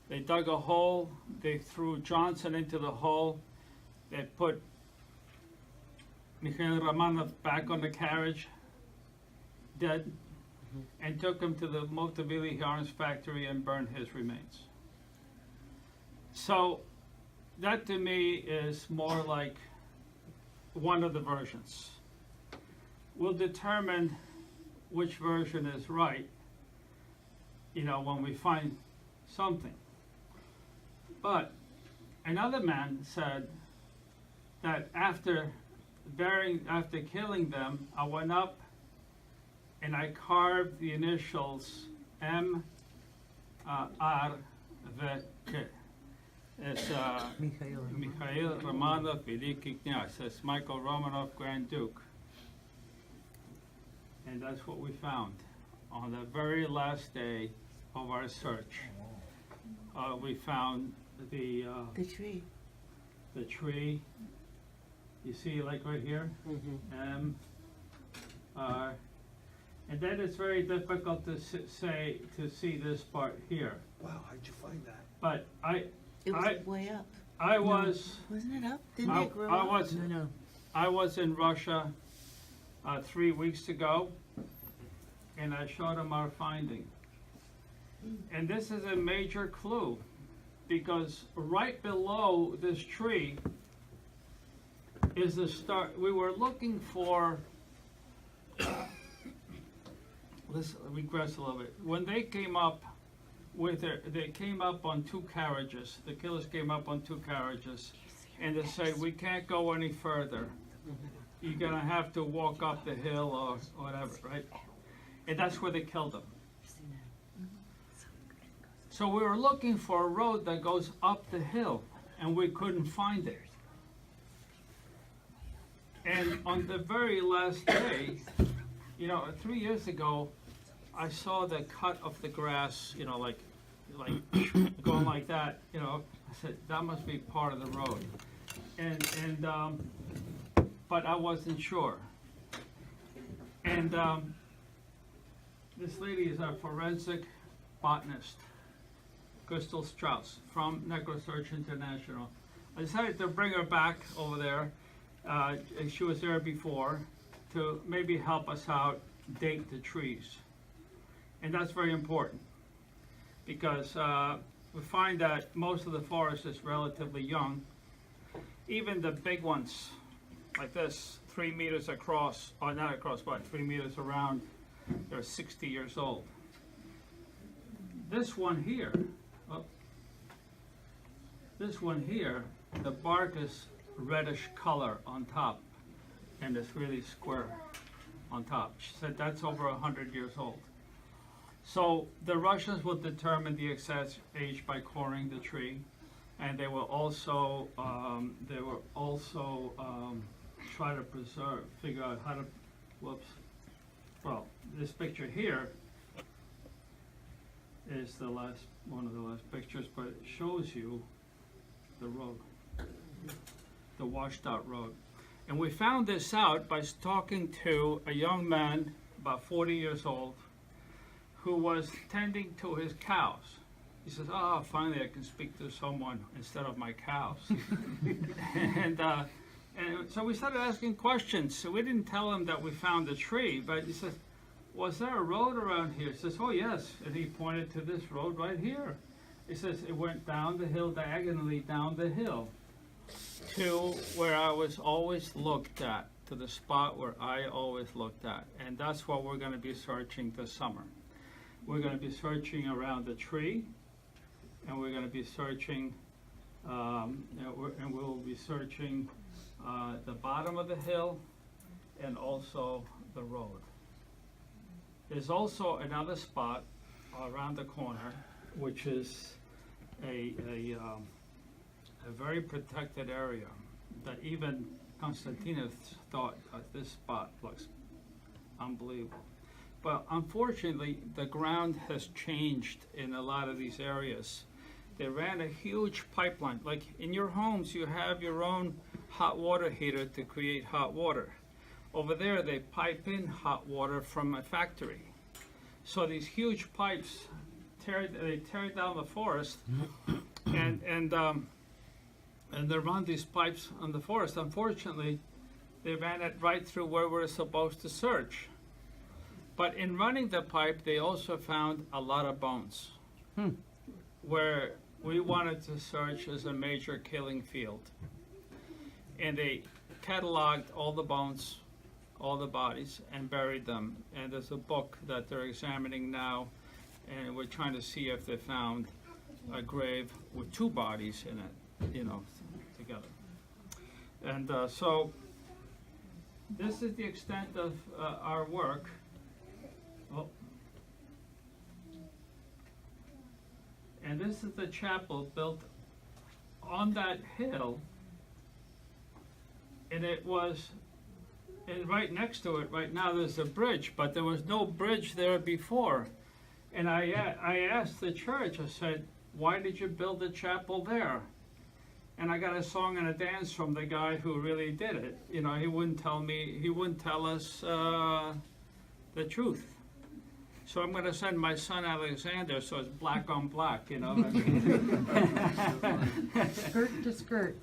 They dug a hole. They threw Johnson into the hole. They put Mikhail Romanov back on the carriage, dead, and took him to the Motovili arms factory and burned his remains. So that to me is more like one of the versions. We'll determine which version is right, you know, when we find something. But another man said that after killing them, I went up and I carved the initials M, R, V, K. It's Mikhail Romanov Veliki Knyaz. It's Michael Romanov, Grand Duke. And that's what we found on the very last day of our search. We found the tree. The tree. You see, like right here, M, R, and then it's very difficult to see this part here. Wow, how'd you find that? But It was way up. Wasn't it up? Didn't it grow up? No. I was in Russia 3 weeks ago, and I showed them our finding. And this is a major clue, because right below this tree is the start. We were looking for, let's regress a little bit. When they came up they came up on 2 carriages. The killers came up on 2 carriages, and they said, we can't go any further. You're gonna have to walk up the hill or whatever, right? And that's where they killed them. So we were looking for a road that goes up the hill, and we couldn't find it. And on the very last day, 3 years ago, I saw the cut of the grass, like going like that, I said, that must be part of the road. But I wasn't sure. And this lady is a forensic botanist, Crystal Strauss from NecroSearch International. I decided to bring her back over there. She was there before to maybe help us out date the trees. And that's very important because we find that most of the forest is relatively young. Even the big ones, like this, 3 meters across, or not across, but 3 meters around, they're 60 years old. This one here, the bark is reddish color on top, and it's really square on top. She said that's over 100 years old. So the Russians will determine the exact age by coring the tree, and they will also try to figure out how to, well, this picture here is one of the last pictures, but it shows you the road, the washed out road. And we found this out by talking to a young man, about 40 years old, who was tending to his cows. He says, finally I can speak to someone instead of my cows. and so we started asking questions. So we didn't tell him that we found the tree, but he says, was there a road around here? He says, oh yes, and he pointed to this road right here. He says, it went down the hill, diagonally down the hill, to where I was always looked at, to the spot where I always looked at. And that's what we're gonna be searching this summer. We're going to be searching around the tree, and we're going to be searching, and we'll be searching the bottom of the hill and also the road. There's also another spot around the corner, which is a very protected area that even Constantinus thought this spot looks unbelievable. But unfortunately, the ground has changed in a lot of these areas. They ran a huge pipeline. Like in your homes, you have your own hot water heater to create hot water. Over there, they pipe in hot water from a factory. So these huge pipes, they tear down the forest, and they run these pipes on the forest. Unfortunately, they ran it right through where we're supposed to search. But in running the pipe, they also found a lot of bones, where we wanted to search as a major killing field. And they cataloged all the bones, all the bodies, and buried them. And there's a book that they're examining now, and we're trying to see if they found a grave with 2 bodies in it, together. And so this is the extent of our work. And this is the chapel built on that hill, and right next to it right now there's a bridge, but there was no bridge there before. And I asked the church, I said, why did you build a chapel there? And I got a song and a dance from the guy who really did it. He wouldn't tell us the truth. So I'm going to send my son Alexander, so it's black on black, Skirt to skirt.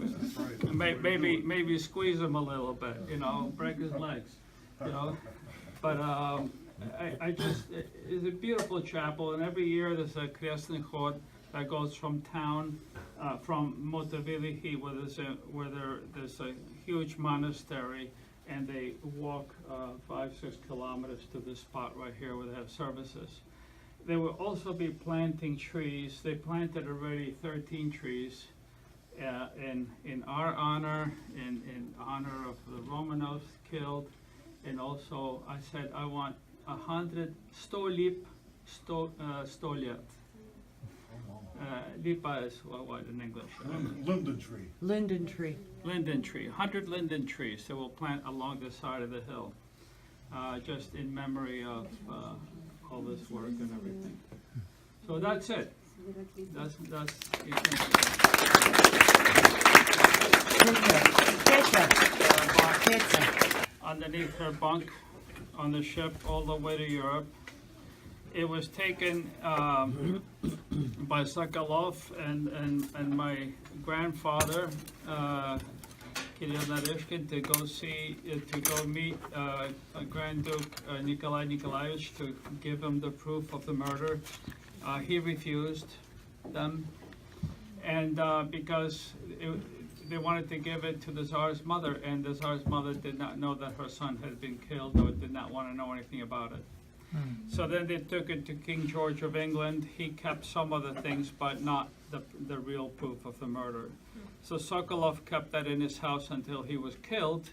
Maybe squeeze him a little bit, break his legs, But it's a beautiful chapel, and every year there's a Krestny Chod that goes from town, from Motovilihi, where there's a huge monastery, and they walk 5-6 kilometers to this spot right here where they have services. They will also be planting trees. They planted already 13 trees in our honor, in honor of the Romanovs killed, and also I said I want 100 stoliat. Lipa is what in English? Linden tree. Linden tree. Linden tree, 100 linden trees that we'll plant along the side of the hill, just in memory of all this work and everything. So that's it. That's underneath her bunk on the ship all the way to Europe. It was taken by Sokolov and my grandfather, Kirill Narishkin, to go meet Grand Duke Nikolai Nikolaevich to give him the proof of the murder. He refused them, and because they wanted to give it to the Tsar's mother, and the Tsar's mother did not know that her son had been killed, or did not want to know anything about it. So then they took it to King George of England. He kept some of the things, but not the real proof of the murder. So Sokolov kept that in his house until he was killed,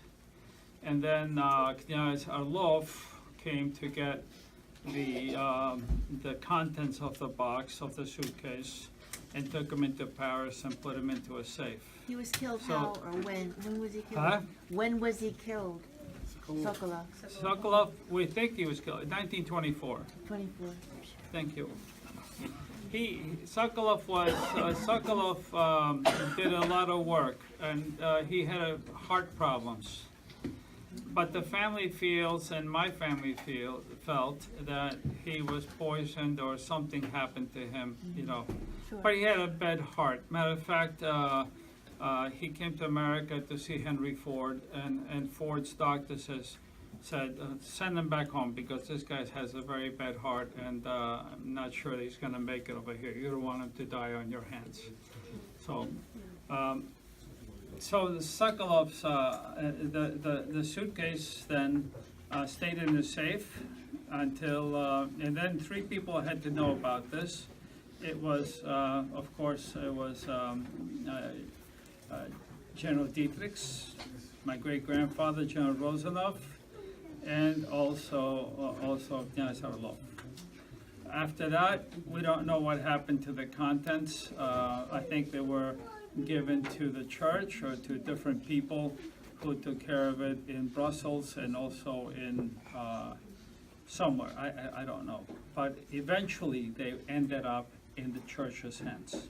and then Knyaz Orlov came to get the contents of the box, of the suitcase, and took him into Paris and put him into a safe. He was killed So- how or when? When was he killed? Huh? When was he killed? Sokolov. Sokolov, we think he was killed in 1924. 24. Thank you. Sokolov did a lot of work, and he had heart problems. But the family feels, and my family felt that he was poisoned or something happened to him, you know. Sure. But he had a bad heart. Matter of fact, he came to America to see Henry Ford, and Ford's doctor said, send him back home because this guy has a very bad heart, and I'm not sure that he's going to make it over here. You don't want him to die on your hands. So, the Sokolov's the suitcase then stayed in the safe until, and then 3 people had to know about this. It was, of course, it was General Dietrichs, my great-grandfather, General Rosanov, and also Knyaz Orlov. After that, we don't know what happened to the contents. I think they were given to the church or to different people who took care of it in Brussels and also in somewhere. I don't know. But eventually, they ended up in the church's hands,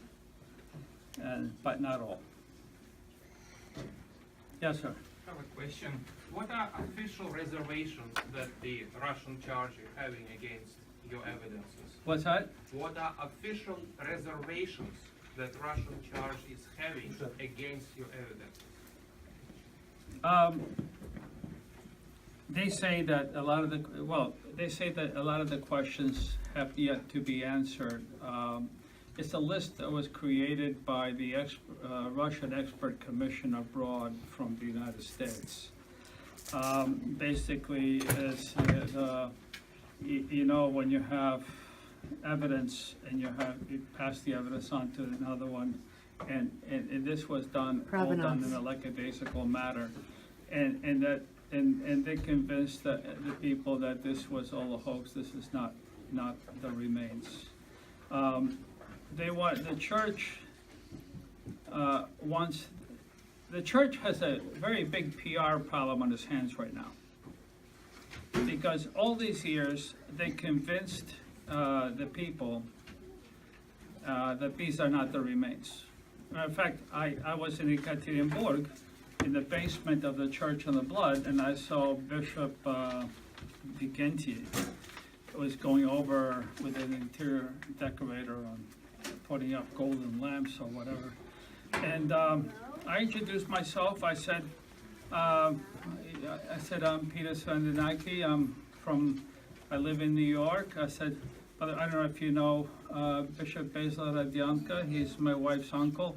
but not all. Yes, sir. I have a question. What are official reservations that the Russian charge is having against your evidences? What's that? What are official reservations that Russian charge is having against your evidence? They say that a lot of the questions have yet to be answered. It's a list that was created by the Russian Expert Commission abroad from the United States. Basically, you know, when you have evidence and you pass the evidence on to another one, and this was all done in a lackadaisical manner, and they convinced the people that this was all a hoax. This is not the remains. The church wants. The church has a very big PR problem on its hands right now, because all these years they convinced the people that these are not the remains. In fact, I was in Ekaterinburg, in the basement of the Church of the Blood, and I saw Bishop Vicenti was going over with an interior decorator on putting up golden lamps or whatever. And I introduced myself. I said, I'm Peter Sarandinaki. I live in New York. I said, but I don't know if you know Bishop Basil Radyanka. He's my wife's uncle.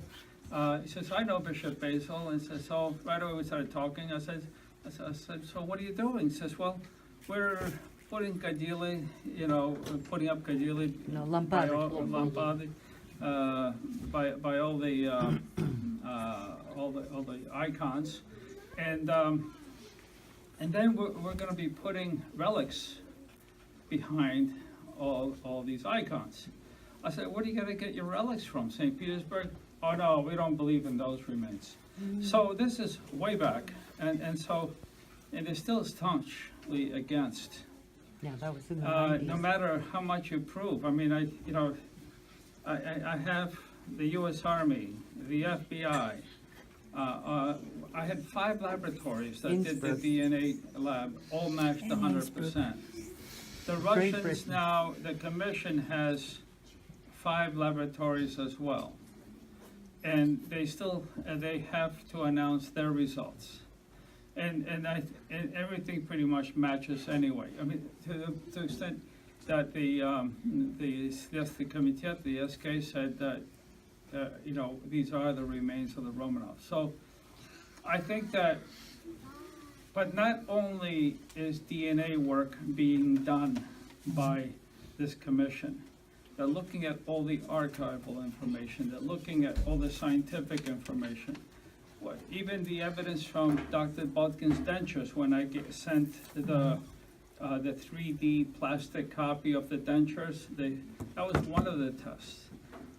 He says, I know Bishop Basil. And says, so right away we started talking. I said, so what are you doing? He says, well, we're putting kadili, putting up kadili by all the icons, and then we're going to be putting relics behind all these icons. I said, where are you going to get your relics from? St. Petersburg? Oh no, we don't believe in those remains. So this is way back, and they're still staunchly against. Yeah, that was in the 90s. No matter how much you prove. I mean, I have the U.S. Army, the FBI. I had 5 laboratories that did the DNA lab, all matched 100%. The Russians now, the commission has 5 laboratories as well, and they have to announce their results. And everything pretty much matches anyway. I mean, to the extent that the committee, the SK, said that these are the remains of the Romanov. So I think that, but not only is DNA work being done by this commission, they're looking at all the archival information, they're looking at all the scientific information. Even the evidence from Dr. Botkin's dentures, when I sent the 3D plastic copy of the dentures, that was one of the tests.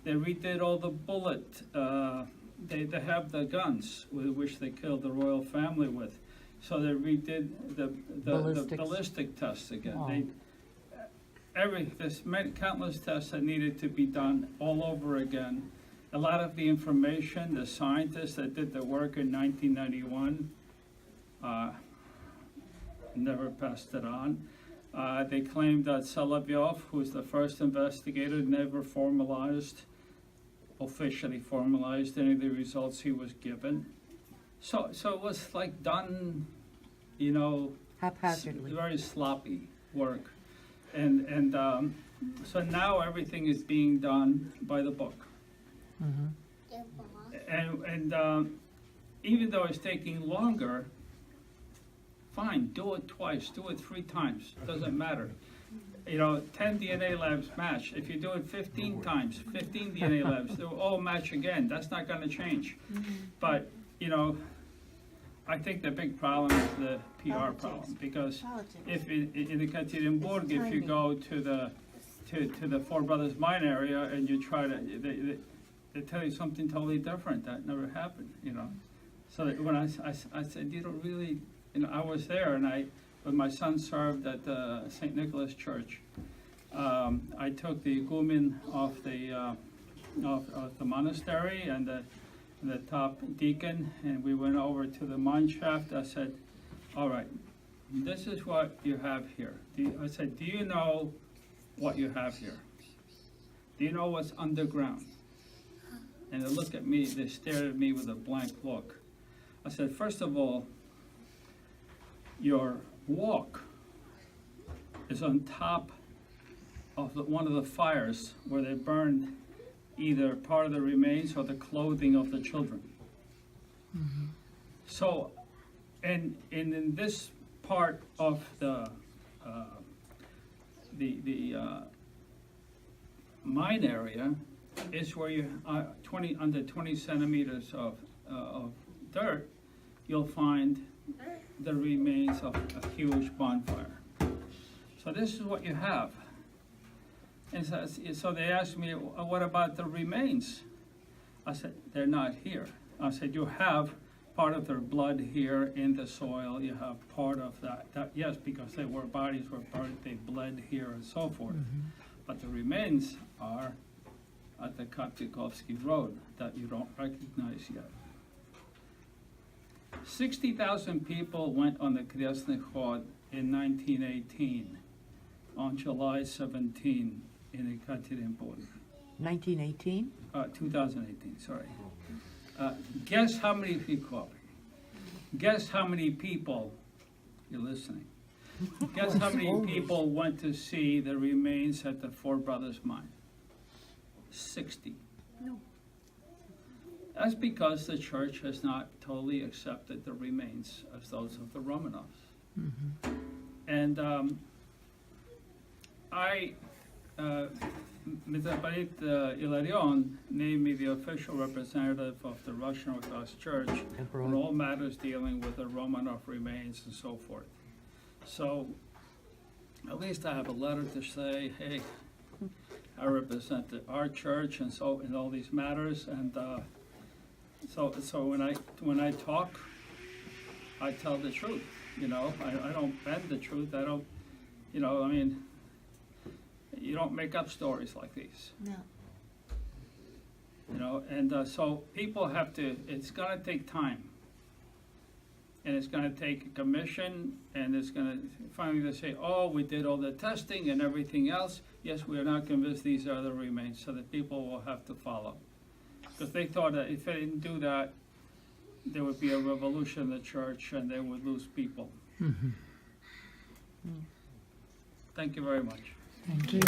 They redid all the bullet, they have the guns with which they killed the royal family with. So they redid the ballistic tests again. Wow. There's countless tests that needed to be done all over again. A lot of the information, the scientists that did the work in 1991 never passed it on. They claimed that Solovyov, who was the first investigator, never officially formalized any of the results he was given. So it was like done, Haphazardly. very sloppy work. And so now everything is being done by the book. And even though it's taking longer, fine, do it twice, do it 3 times, doesn't matter. 10 DNA labs match. If you do it 15 times, 15 DNA labs, they'll all match again. That's not going to change. But, I think the big problem is the PR problem, because if in the Ekaterinburg, if you go to the Four Brothers mine area and you try to, they tell you something totally different. That never happened, So that when I said, really, I was there, and when my son served at the St. Nicholas Church, I took the igumen of the monastery and the top deacon, and we went over to the mine shaft. I said, all right, this is what you have here. I said, do you know what you have here? Do you know what's underground? And they looked at me, they stared at me with a blank look. I said, first of all, your walk is on top of one of the fires where they burned either part of the remains or the clothing of the children. So, and in this part of the mine area is where you under 20 centimeters of dirt, you'll find the remains of a huge bonfire. So this is what you have. And so they asked me, what about the remains? I said, they're not here. I said, you have part of their blood here in the soil. You have part of that yes, because bodies were burned, they bled here and so forth. But the remains are at the Koptikovsky Road that you don't recognize yet. 60,000 people went on the Krestny Khod in 1918, on July 17 in Ekaterinburg. 1918? 2018, sorry. Guess how many people, you're listening, Guess how many people went to see the remains at the Four Brothers Mine? 60. No. That's because the church has not totally accepted the remains as those of the Romanovs. And Metropolitan Ilarion named me the official representative of the Russian Orthodox Church on all matters dealing with the Romanov remains and so forth. So at least I have a letter to say, hey, I represent our church and so in all these matters, and so when I talk, I tell the truth. You know, I don't bend the truth. I don't, you know, I mean, you don't make up stories like these. No. You know, and so people have to. It's going to take time, and it's going to take a commission, and it's going to finally they say, oh, we did all the testing and everything else. Yes, we are not convinced these are the remains, so that people will have to follow. Because they thought that if they didn't do that, there would be a revolution in the church and they would lose people. Thank you very much. Thank you.